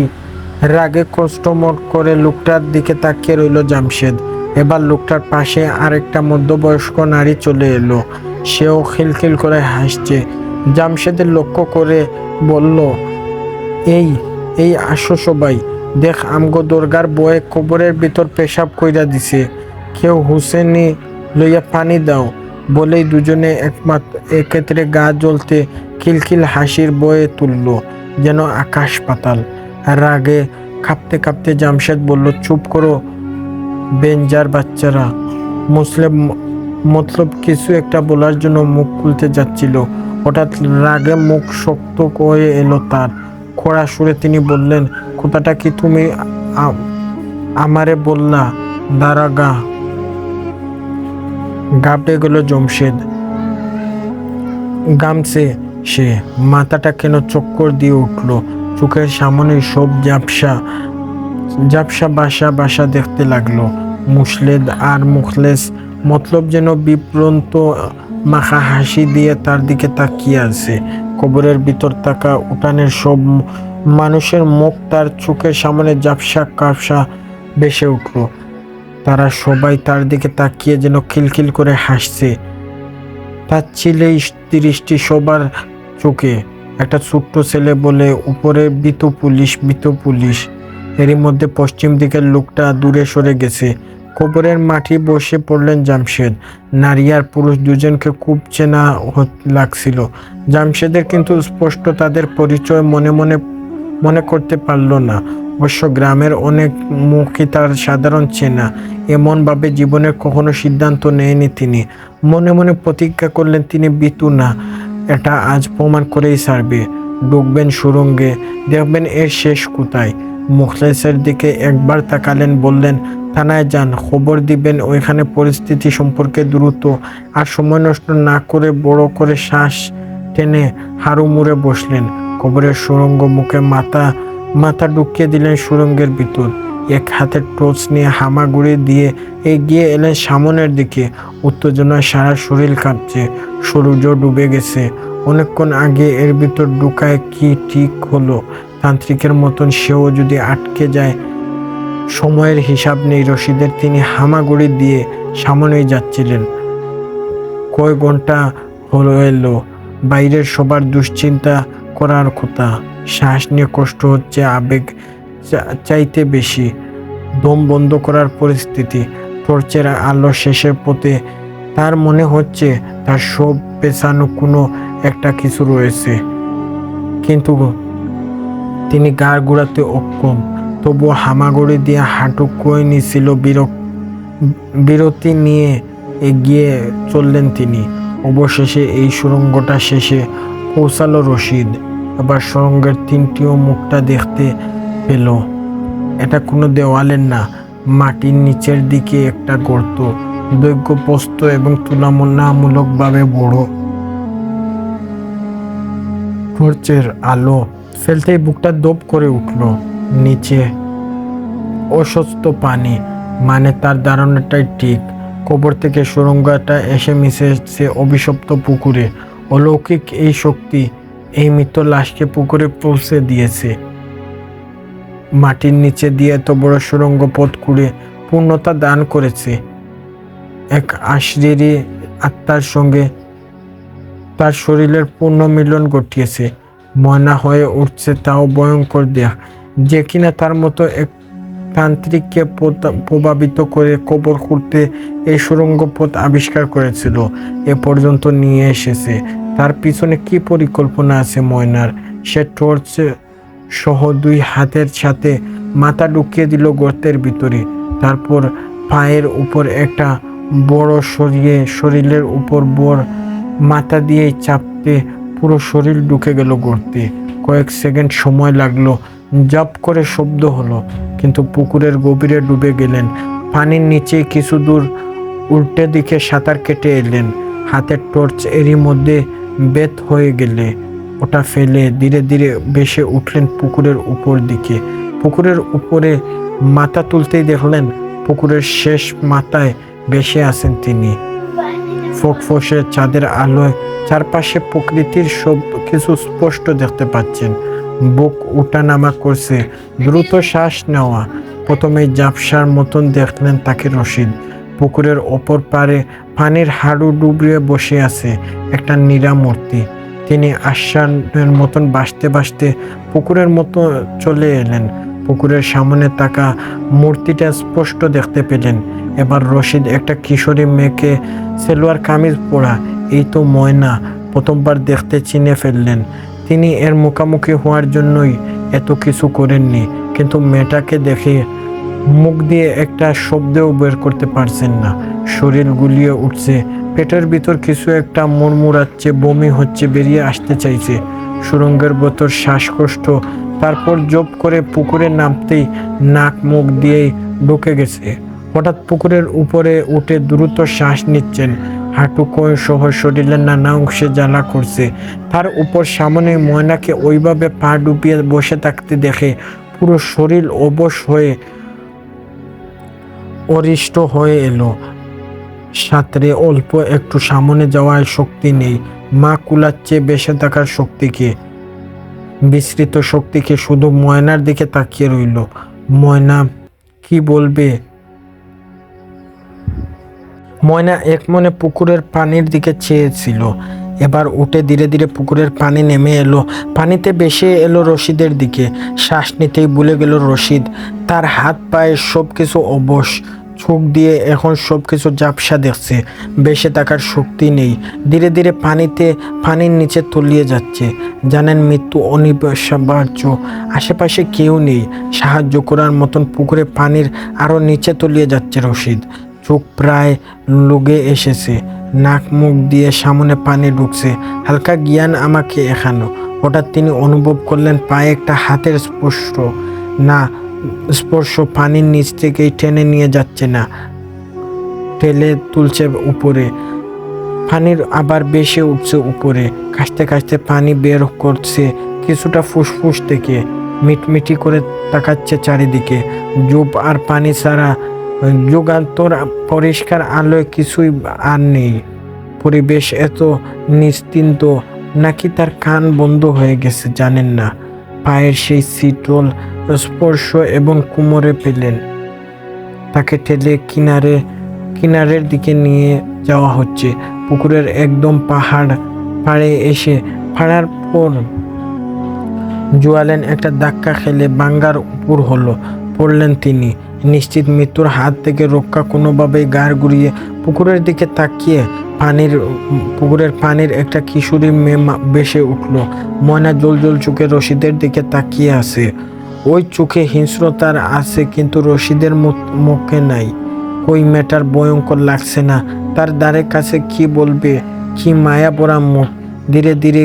রাগে কষ্টমট করে লোকটার দিকে তাকিয়ে রইল জামশেদ। এবার লোকটার পাশে আরেকটা মধ্যবয়স্ক নারী চলে এলো। সেও খিলখিল করে হাসছে। জামশেদের লক্ষ্য করে বলল, এই আসো সবাই, দেখ আমগো দরগার বয়ে কবরের ভিতর পেশাব কইরা দিছে। কেউ হুসেনি লইয়া পানি দাও। বলেই দুজনে একত্রে গা জ্বলতে খিলখিল হাসির বয়ে তুলল, যেন আকাশ পাতাল। রাগে কাঁপতে কাঁপতে জামশেদ বলল, চুপ করো বেঞ্জার বাচ্চারা। মতলব কিছু একটা বলার জন্য মুখ খুলতে যাচ্ছিল, হঠাৎ রাগে মুখ শক্ত হয়ে এলো তার। খোড়া সুরে তিনি বললেন, কথাটা কি তুমি আমারে বললা? দারোগা। ঘাবড়ে গেল জমশেদ। গামছে সে, মাথাটা কেন চক্কর দিয়ে উঠল। চোখের সামনে সব ঝাপসা বাসা বাসা দেখতে লাগলো। মুসলেদ আর মুখলেস মতলব যেন বিপ্রন্ত মাখা হাসি দিয়ে তার দিকে তাকিয়ে আছে। কবরের ভিতর থাকা উঠানের সব মানুষের মুখ তার চোখের সামনে ঝাপসা কাপসা ভেসে উঠল। তারা সবাই তার দিকে তাকিয়ে যেন খিলখিল করে হাসছে। তার ছিলেই দৃষ্টি সবার চোখে। একটা ছোট্ট ছেলে বলে, উপরে বিতু পুলিশ। এরই মধ্যে পশ্চিম দিকের লোকটা দূরে সরে গেছে। কবরের মাটি বসে পড়লেন জামশেদ। নারী আর পুরুষ দুজনকে খুব চেনা লাগছিল জামশেদের, কিন্তু স্পষ্ট তাদের পরিচয় মনে করতে পারল না। অবশ্য গ্রামের অনেক মুখই তার সাধারণ চেনা, এমনভাবে জীবনের কখনো সিদ্ধান্ত নেয়নি তিনি। মনে মনে প্রতিজ্ঞা করলেন তিনি বিতু না, এটা আজ প্রমাণ করেই ছাড়বে। ঢুকবেন সুড়ঙ্গে, দেখবেন এর শেষ কোথায়। মুখলেসের দিকে একবার তাকালেন, বললেন, থানায় যান, খবর দিবেন ওইখানে পরিস্থিতি সম্পর্কে দ্রুত। আর সময় নষ্ট না করে বড় করে শ্বাস টেনে হাড়ু মুড়ে বসলেন। কবরের সুড়ঙ্গ মুখে মাথা ঢুকিয়ে দিলেন সুড়ঙ্গের ভিতর। এক হাতে টর্চ নিয়ে হামাগুড়ি দিয়ে এগিয়ে এলেন সামনের দিকে। উত্তেজনায় সারা শরীর কাঁপছে। সূর্য ডুবে গেছে। অনেকক্ষণ আগে এর ভিতর ঢুকায় কি ঠিক হলো? তান্ত্রিকের মতন সেও যদি আটকে যায়। সময়ের হিসাব নেই রশিদের। তিনি হামাগুড়ি দিয়ে সামনেই যাচ্ছিলেন। কয় ঘন্টা হলো এলো। বাইরের সবার দুশ্চিন্তা করার কথা। শ্বাস নিয়ে কষ্ট হচ্ছে, আবেগ চাইতে বেশি। দম বন্ধ করার পরিস্থিতি। টর্চের আলো শেষের পথে। তার মনে হচ্ছে তার সব পেছানো কোনো একটা কিছু রয়েছে, কিন্তু তিনি গাড় ঘুরাতে অক্ষম। তবুও হামাগুড়ি দিয়ে হাঁটু কয়ে নিছিল। বিরতি নিয়ে এগিয়ে চললেন তিনি। অবশেষে এই সুড়ঙ্গটা শেষে পৌঁছালো রশিদ। এবার সুড়ঙ্গের তিনটিও মুখটা দেখতে পেল। এটা কোনো দেওয়ালের না, মাটির নিচের দিকে একটা গর্ত, দৈর্ঘ্য প্রস্থ এবং তুলনামূলকভাবে বড়। টর্চের আলো ফেলতেই বুকটা দপ করে উঠল। নিচে অস্বস্ত পানি, মানে তার ধারণাটাই ঠিক। কবর থেকে সুড়ঙ্গটা এসে মিশেছে অভিশপ্ত পুকুরে। অলৌকিক এই শক্তি এই মৃত লাশকে পুকুরে পৌঁছে দিয়েছে। মাটির নিচে দিয়ে এত বড় সুড়ঙ্গ পথ খুঁড়ে পূর্ণতা দান করেছে এক আশরিরি আত্মার সঙ্গে। তার শরীরের পূর্ণ মিলন ঘটিয়েছে। ময়না হয়ে উঠছে, তাও ভয়ঙ্কর দেহ, যে কিনা তার মতো এক তান্ত্রিককে প্রভাবিত করে কবর খুঁড়তে এই সুড়ঙ্গ পথ আবিষ্কার করেছিল, এ পর্যন্ত নিয়ে এসেছে। তার পিছনে কি পরিকল্পনা আছে ময়নার? সে টর্চ সহ দুই হাতের সাথে মাথা ঢুকিয়ে দিল গর্তের ভিতরে। তারপর পায়ের উপর একটা বড় সরিয়ে শরীরের উপর বড় মাথা দিয়েই চাপতে পুরো শরীর ঢুকে গেল গর্তে। কয়েক সেকেন্ড সময় লাগলো। জাপ করে শব্দ হলো, কিন্তু পুকুরের গভীরে ডুবে গেলেন। পানির নিচে কিছু দূর উল্টে দিকে সাঁতার কেটে এলেন। হাতের টর্চ এরই মধ্যে বেত হয়ে গেলে ওটা ফেলে ধীরে ধীরে ভেসে উঠলেন পুকুরের উপর দিকে। পুকুরের উপরে মাথা তুলতেই দেখলেন পুকুরের শেষ মাথায় ভেসে আছেন তিনি। ফকফসে চাঁদের আলোয় চারপাশে প্রকৃতির সব কিছু স্পষ্ট দেখতে পাচ্ছেন। বুক উঠানামা করছে, দ্রুত শ্বাস নেওয়া। প্রথমে ঝাপসার মতন দেখলেন তাকে রশিদ। পুকুরের অপর পারে পানির হাড়ু ডুবিয়ে বসে আছে একটা নিরামূর্তি। তিনি আশ্বানের মতন বাসতে পুকুরের মতো চলে এলেন। পুকুরের সামনে থাকা মূর্তিটা স্পষ্ট দেখতে পেলেন। এবার রশিদ একটা কিশোরী মেয়েকে সেলোয়ার কামিজ পরা, এই তো ময়না। প্রথমবার দেখতে চিনে ফেললেন তিনি। এর মুখোমুখি হওয়ার জন্যই এত কিছু করেননি, কিন্তু মেয়েটাকে দেখে মুখ দিয়ে একটা শব্দও বের করতে পারছেন না। শরীর গুলিয়ে উঠছে, পেটের ভিতর কিছু একটা মুড়মুড়াচ্ছে, বমি হচ্ছে, বেরিয়ে আসতে চাইছে। সুড়ঙ্গের ভেতর শ্বাসকষ্ট, তারপর জব করে পুকুরে নামতেই নাক মুখ দিয়েই ঢুকে গেছে। হঠাৎ পুকুরের উপরে উঠে দ্রুত শ্বাস নিচ্ছেন, হাঁটু কোয় সহ শরীরের নানা অংশে জ্বালা করছে। তার উপর সামনে ময়নাকে ওইভাবে পা ডুবিয়ে বসে থাকতে দেখে পুরো শরীর অবশ হয়ে অরিষ্ট হয়ে এলো। সাঁতরে অল্প একটু সামনে যাওয়ার শক্তি নেই, মা কুলাচ্ছে বেঁচে থাকার শক্তিকে, বিস্তৃত শক্তিকে। শুধু ময়নার দিকে তাকিয়ে রইল। ময়না কি বলবে? ময়না এক মনে পুকুরের পানির দিকে চেয়েছিল। এবার উঠে ধীরে ধীরে পুকুরের পানি নেমে এলো, পানিতে ভেসে এলো রশিদের দিকে। শ্বাস নিতেই ভুলে গেল রশিদ। তার হাত পায়ে সবকিছু অবশ, চোখ দিয়ে এখন সবকিছু ঝাপসা দেখছে, বেঁচে থাকার শক্তি নেই। ধীরে ধীরে পানির নিচে তলিয়ে যাচ্ছে। জানেন মৃত্যু অনিবার্য, আশেপাশে কেউ নেই সাহায্য করার মতন। পুকুরে পানির আরো নিচে তলিয়ে যাচ্ছে রশিদ। চোখ প্রায় লুগে এসেছে, নাক মুখ দিয়ে সামনে পানি ঢুকছে। হালকা জ্ঞান আমাকে এখানো। হঠাৎ তিনি অনুভব করলেন পায়ে একটা হাতের স্পর্শ পানির নিচ থেকেই টেনে নিয়ে যাচ্ছে, না ঠেলে তুলছে উপরে। পানির আবার বেশি উঠছে উপরে, কাশতে কাশতে পানি বের করছে কিছুটা ফুসফুস থেকে। মিটমিটি করে তাকাচ্ছে চারিদিকে। জুপ আর পানি ছাড়া যুগান্তর পরিষ্কার আলোয় কিছুই আর নেই। পরিবেশ এত নিশ্চিন্ত, নাকি তার কান বন্ধ হয়ে গেছে জানেন না। পায়ের সেই শীতল স্পর্শ এবং কোমরে পেলেন। তাকে ঠেলে কিনারের দিকে নিয়ে যাওয়া হচ্ছে। পুকুরের একদম পাড়ে এসে পাড়ার পর জোয়ালেন একটা ধাক্কা খেলে বাঙ্গার উপর হলো। পড়লেন তিনি, নিশ্চিত মৃত্যুর হাত থেকে রক্ষা। কোনোভাবেই গাড় ঘুরিয়ে পুকুরের দিকে তাকিয়ে পুকুরের পানির একটা কিশোরী মেয়ে ভেসে উঠল। ময়না জল চোখে রশিদের দিকে তাকিয়ে আছে। ওই চোখে হিংস্রতার আছে, কিন্তু রশিদের মুখে নাই। ওই মেয়েটার ভয়ঙ্কর লাগছে না? তার দ্বারে কাছে কি বলবে? কি মায়া পড়া মুখ। ধীরে ধীরে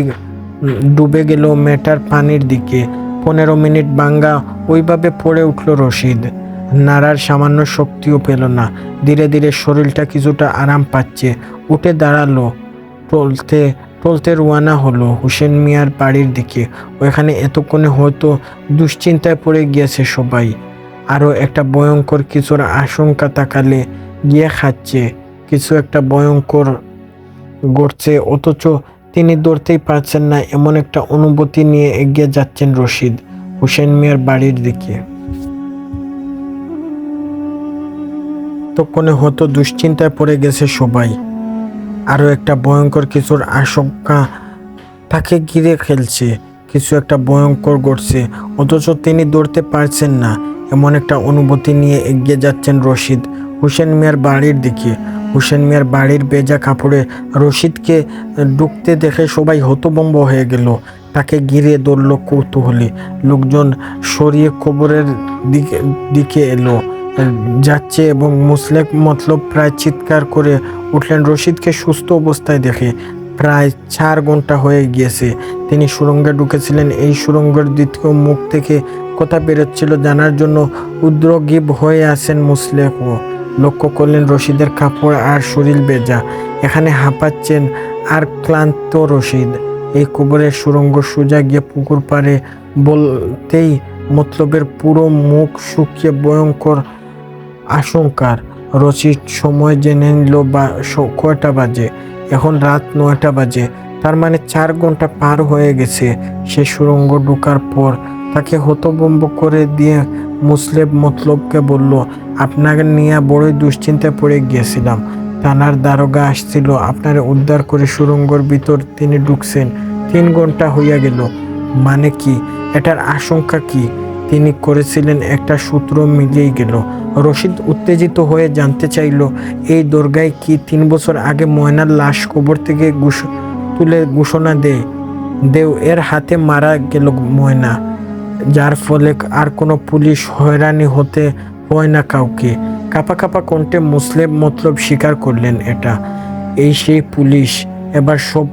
ডুবে গেল মেয়েটার পানির দিকে। 15 মিনিট বাঙ্গা ওইভাবে পড়ে উঠল রশিদ। নাড়ার সামান্য শক্তিও পেল না। ধীরে ধীরে শরীরটা কিছুটা আরাম পাচ্ছে। উঠে দাঁড়ালো, টলতে রওনা হলো হোসেন মিয়ার বাড়ির দিকে। ওইখানে এতক্ষণে হয়তো দুশ্চিন্তায় পড়ে গিয়েছে সবাই। আরও একটা ভয়ঙ্কর কিছুর আশঙ্কা তাকালে গিয়ে খাচ্ছে। কিছু একটা ভয়ঙ্কর ঘটছে, অথচ তিনি ধরতেই পারছেন না। এমন একটা অনুভূতি নিয়ে এগিয়ে যাচ্ছেন রশিদ হোসেন মিয়ার বাড়ির দিকে। ততক্ষণে হয়তো দুশ্চিন্তায় পড়ে গেছে সবাই। আরও একটা ভয়ঙ্কর কিছুর আশঙ্কা তাকে ঘিরে খেলছে। কিছু একটা ভয়ঙ্কর ঘটছে, অথচ তিনি ধরতে পারছেন না। এমন একটা অনুভূতি নিয়ে এগিয়ে যাচ্ছেন রশিদ হোসেন মিয়ার বাড়ির দিকে। হোসেন মিয়ার বাড়ির ভেজা কাপড়ে রশিদকে ঢুকতে দেখে সবাই হতভম্ব হয়ে গেল। তাকে ঘিরে ধরল কৌতূহলী লোকজন। সরিয়ে কবরের দিকে এলো যাচ্ছে এবং মতলব প্রায় চিৎকার করে উঠলেন রশিদকে সুস্থ অবস্থায় দেখে। প্রায় 4 ঘন্টা হয়ে গিয়েছে তিনি সুড়ঙ্গে ঢুকেছিলেন। এই সুড়ঙ্গের দ্বিতীয় মুখ থেকে কথা বেরোচ্ছিল জানার জন্য উদ্গ্রীব হয়ে আছেন মুসলেকও। লক্ষ্য করলেন রশিদের কাপড় আর শরীর ভেজা। এখানে হাঁপাচ্ছেন আর ক্লান্ত রশিদ। এই কবরের সুড়ঙ্গ সোজা গিয়ে পুকুর পাড়ে বলতেই মতলবের পুরো মুখ শুকিয়ে ভয়ঙ্কর আশঙ্কার। রশিদ সময় জেনে নিল কয়টা বাজে। এখন রাত 9টা বাজে। তার মানে 4 ঘন্টা পার হয়ে গেছে সে সুড়ঙ্গ ঢোকার পর। তাকে হতভম্ব করে দিয়ে মতলবকে বলল, আপনাকে নিয়ে বড়ই দুশ্চিন্তায় পড়ে গিয়েছিলাম। থানার দারোগা আসছিল আপনারে উদ্ধার করে সুড়ঙ্গর ভিতর তিনি ঢুকছেন। 3 ঘন্টা হইয়া গেল। মানে কি? এটার আশঙ্কা কি? তিনি করেছিলেন একটা সূত্র মিলিয়ে গেল। রশিদ উত্তেজিত হয়ে জানতে চাইল, এই দরগায় কি 3 বছর আগে ময়নার লাশ কবর থেকে তুলে ঘোষণা দেও এর হাতে মারা গেল ময়না, যার ফলে আর কোনো পুলিশ হয়রানি হতে হয় না কাউকে। কাপা কণ্ঠে মতলব স্বীকার করলেন এটা। এই সেই পুলিশ। এবার সব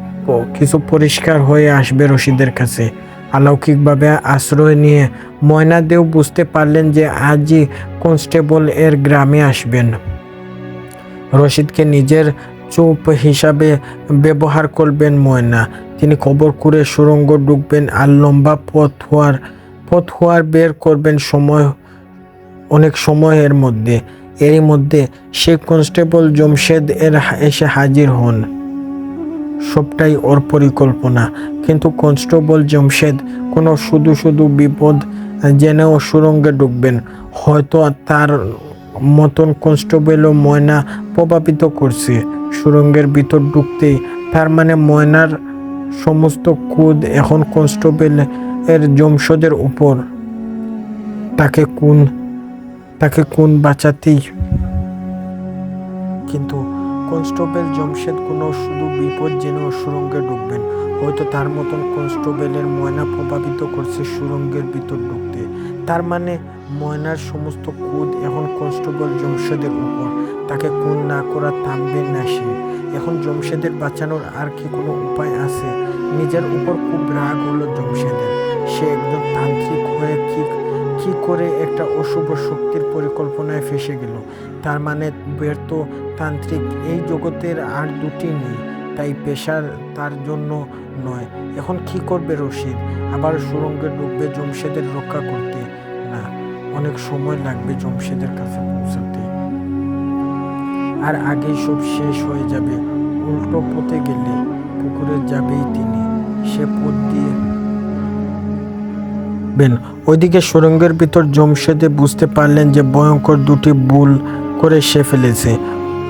কিছু পরিষ্কার হয়ে আসবে রশিদের কাছে। অলৌকিকভাবে আশ্রয় নিয়ে ময়নাদেও বুঝতে পারলেন যে আজই কনস্টেবল এর গ্রামে আসবেন। রশিদকে নিজের চুপ হিসাবে ব্যবহার করবেন ময়না। তিনি কবর করে সুড়ঙ্গ ঢুকবেন আর লম্বা পথ হওয়ার বের করবেন অনেক সময়ের মধ্যে। এরই মধ্যে সেই কনস্টেবল জমশেদ এসে হাজির হন। সবটাই ওর পরিকল্পনা, কিন্তু কনস্টেবল জমশেদ কোনো শুধু বিপদ জেনেও সুড়ঙ্গে ঢুকবেন। হয়তো তার মতন কনস্টেবলও ময়না প্রভাবিত করছে সুড়ঙ্গের ভিতর ঢুকতেই। তার মানে ময়নার সমস্ত কুদ এখন কনস্টেবল এর জমশেদের উপর। তাকে কোন বাঁচাতেই। কিন্তু কনস্টেবল জমশেদ কোনো শুধু বিপদ জেনেও সুড়ঙ্গে ঢুকবেন। হয়তো তার মতন কনস্টেবলের ময়না প্রভাবিত করছে সুড়ঙ্গের ভিতর ঢুকতে। তার মানে ময়নার সমস্ত কুদ এখন কনস্টেবল জমশেদের উপর। তাকে খুন না করা থামবে না সে। এখন জমশেদের বাঁচানোর আর কি কোনো উপায় আছে? নিজের উপর খুব রাগ হলো জমশেদের। সে একজন তান্ত্রিক হয়ে কি করে একটা অশুভ শক্তির পরিকল্পনায় ফেসে গেল। তার মানে ব্যর্থ তান্ত্রিক এই জগতের আর দুটি নেই, তাই পেশার তার জন্য নয়। এখন কি করবে রশিদ? আবার সুড়ঙ্গে ঢুকবে জমশেদের রক্ষা করতে? না, অনেক সময় লাগবে জমশেদের কাছে পৌঁছাতে, আর আগেই সব শেষ হয়ে যাবে। উল্টো পথে গেলে পুকুরে যাবেই তিনি। সে পথ দিয়ে ওইদিকে সুড়ঙ্গের ভিতর জমশেদে বুঝতে পারলেন যে ভয়ঙ্কর দুটি ভুল করে সে ফেলেছে।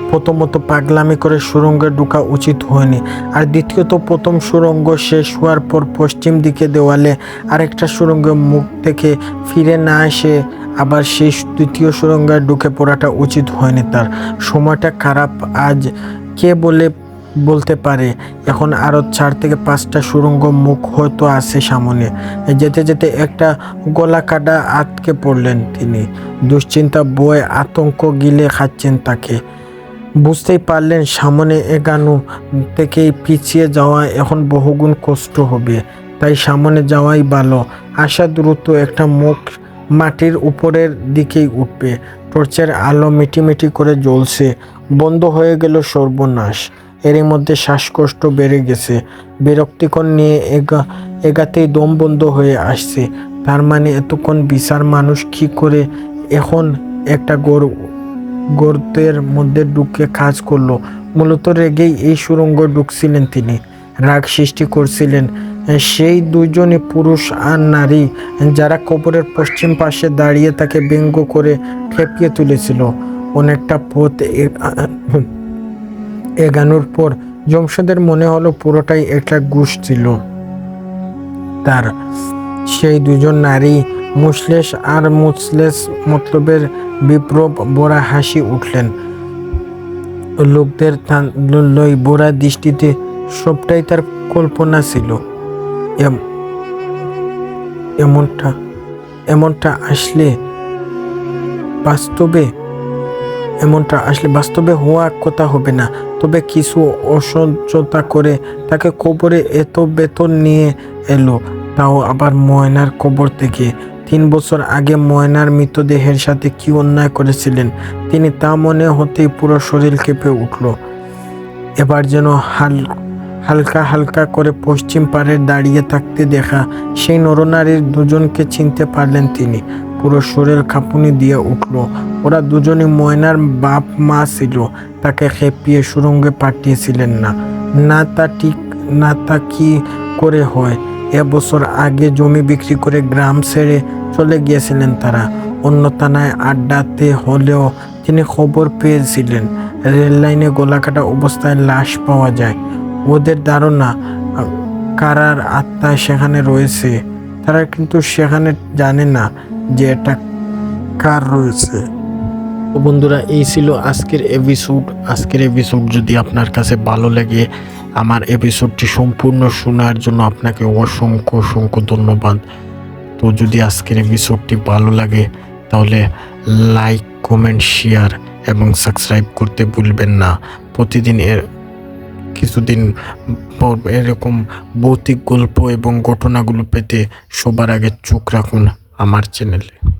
প্রথমত, পাগলামি করে সুড়ঙ্গে ঢোকা উচিত হয়নি। আর দ্বিতীয়ত, প্রথম সুড়ঙ্গ শেষ হওয়ার পর পশ্চিম দিকে দেওয়ালে আরেকটা সুড়ঙ্গের মুখ থেকে ফিরে না এসে আবার সেই দ্বিতীয় সুড়ঙ্গে ঢুকে পড়াটা উচিত হয়নি তার। সময়টা খারাপ আজ কে বলতে পারে। এখন আরও 4 থেকে 5টা সুড়ঙ্গ মুখ হয়তো আছে সামনে। যেতে যেতে একটা গলা কাটা আটকে পড়লেন তিনি। দুশ্চিন্তা, ভয়, আতঙ্ক গিলে খাচ্ছেন তাকে। বুঝতেই পারলেন সামনে এগানো থেকেই পিছিয়ে যাওয়া এখন বহুগুণ কষ্ট হবে। তাই সামনে যাওয়াই ভালো। আশা দ্রুত একটা মুখ মাটির উপরের দিকেই উঠবে। টর্চের আলো মিটিমিটি করে জ্বলছে। বন্ধ হয়ে গেল সর্বনাশ। এরই মধ্যে শ্বাসকষ্ট বেড়ে গেছে। বিরক্তিকর নিয়ে এগাতেই দম বন্ধ হয়ে আসছে। তার মানে এতক্ষণ বিচার মানুষ কি করে এখন একটা গর্তের মধ্যে ঢুকে কাজ করলো? মূলত রেগেই এই সুড়ঙ্গ ঢুকছিলেন তিনি। রাগ সৃষ্টি করছিলেন সেই দুজনই পুরুষ আর নারী, যারা কবরের পশ্চিম পাশে দাঁড়িয়ে তাকে ব্যঙ্গ করে খেপিয়ে তুলেছিল। অনেকটা পথ এগানোর পর জমশেদের মনে হলো পুরোটাই একটা ঘুষ ছিল তার। সেই দুজন নারী মুসলেশ আর মুসলেশ মতলবের বিপ্লব বোরা হাসি উঠলেন লোকদের বোরা দৃষ্টিতে। সবটাই তার কল্পনা ছিল। এমনটা আসলে বাস্তবে হওয়া কথা হবে না। তবে কিছু অসহ্যতা করে তাকে কবরে এত বেতন নিয়ে এলো, তাও আবার ময়নার কবর থেকে। 3 বছর আগে ময়নার মৃতদেহের সাথে কি অন্যায় করেছিলেন তিনি, তা মনে হতেই পুরো শরীর কেঁপে উঠল। এবার যেন হালকা করে পশ্চিম পাড়ে দাঁড়িয়ে থাকতে দেখা সেই নরনারীর দুজনকে চিনতে পারলেন তিনি। পুরো শরীর কাঁপুনি দিয়ে উঠল। ওরা দুজনই ময়নার বাপ মা ছিল। তাকে খেপিয়ে সুড়ঙ্গে পাঠিয়েছিলেন না তা কি করে হয়? এবছর আগে জমি বিক্রি করে গ্রাম ছেড়ে চলে গিয়েছিলেন তারা। অন্য থানায় আড্ডাতে হলেও তিনি খবর পেয়েছিলেন রেল লাইনে গলাকাটা অবস্থায় লাশ পাওয়া যায়। ওদের ধারণা কারার আত্মা সেখানে রয়েছে। তারা কিন্তু সেখানে জানে না যে এটা কার রয়েছে। তো বন্ধুরা, এই ছিল আজকের এপিসোড। যদি আপনার কাছে ভালো লাগে, আমার এপিসোডটি সম্পূর্ণ শোনার জন্য আপনাকে অসংখ্য ধন্যবাদ। তো যদি আজকের এপিসোডটি ভালো লাগে তাহলে লাইক, কমেন্ট, শেয়ার এবং সাবস্ক্রাইব করতে ভুলবেন না। প্রতিদিন কিছুদিন পর এরকম ভৌতিক গল্প এবং ঘটনাগুলো পেতে সবার আগে চোখ রাখুন আমার চ্যানেলে।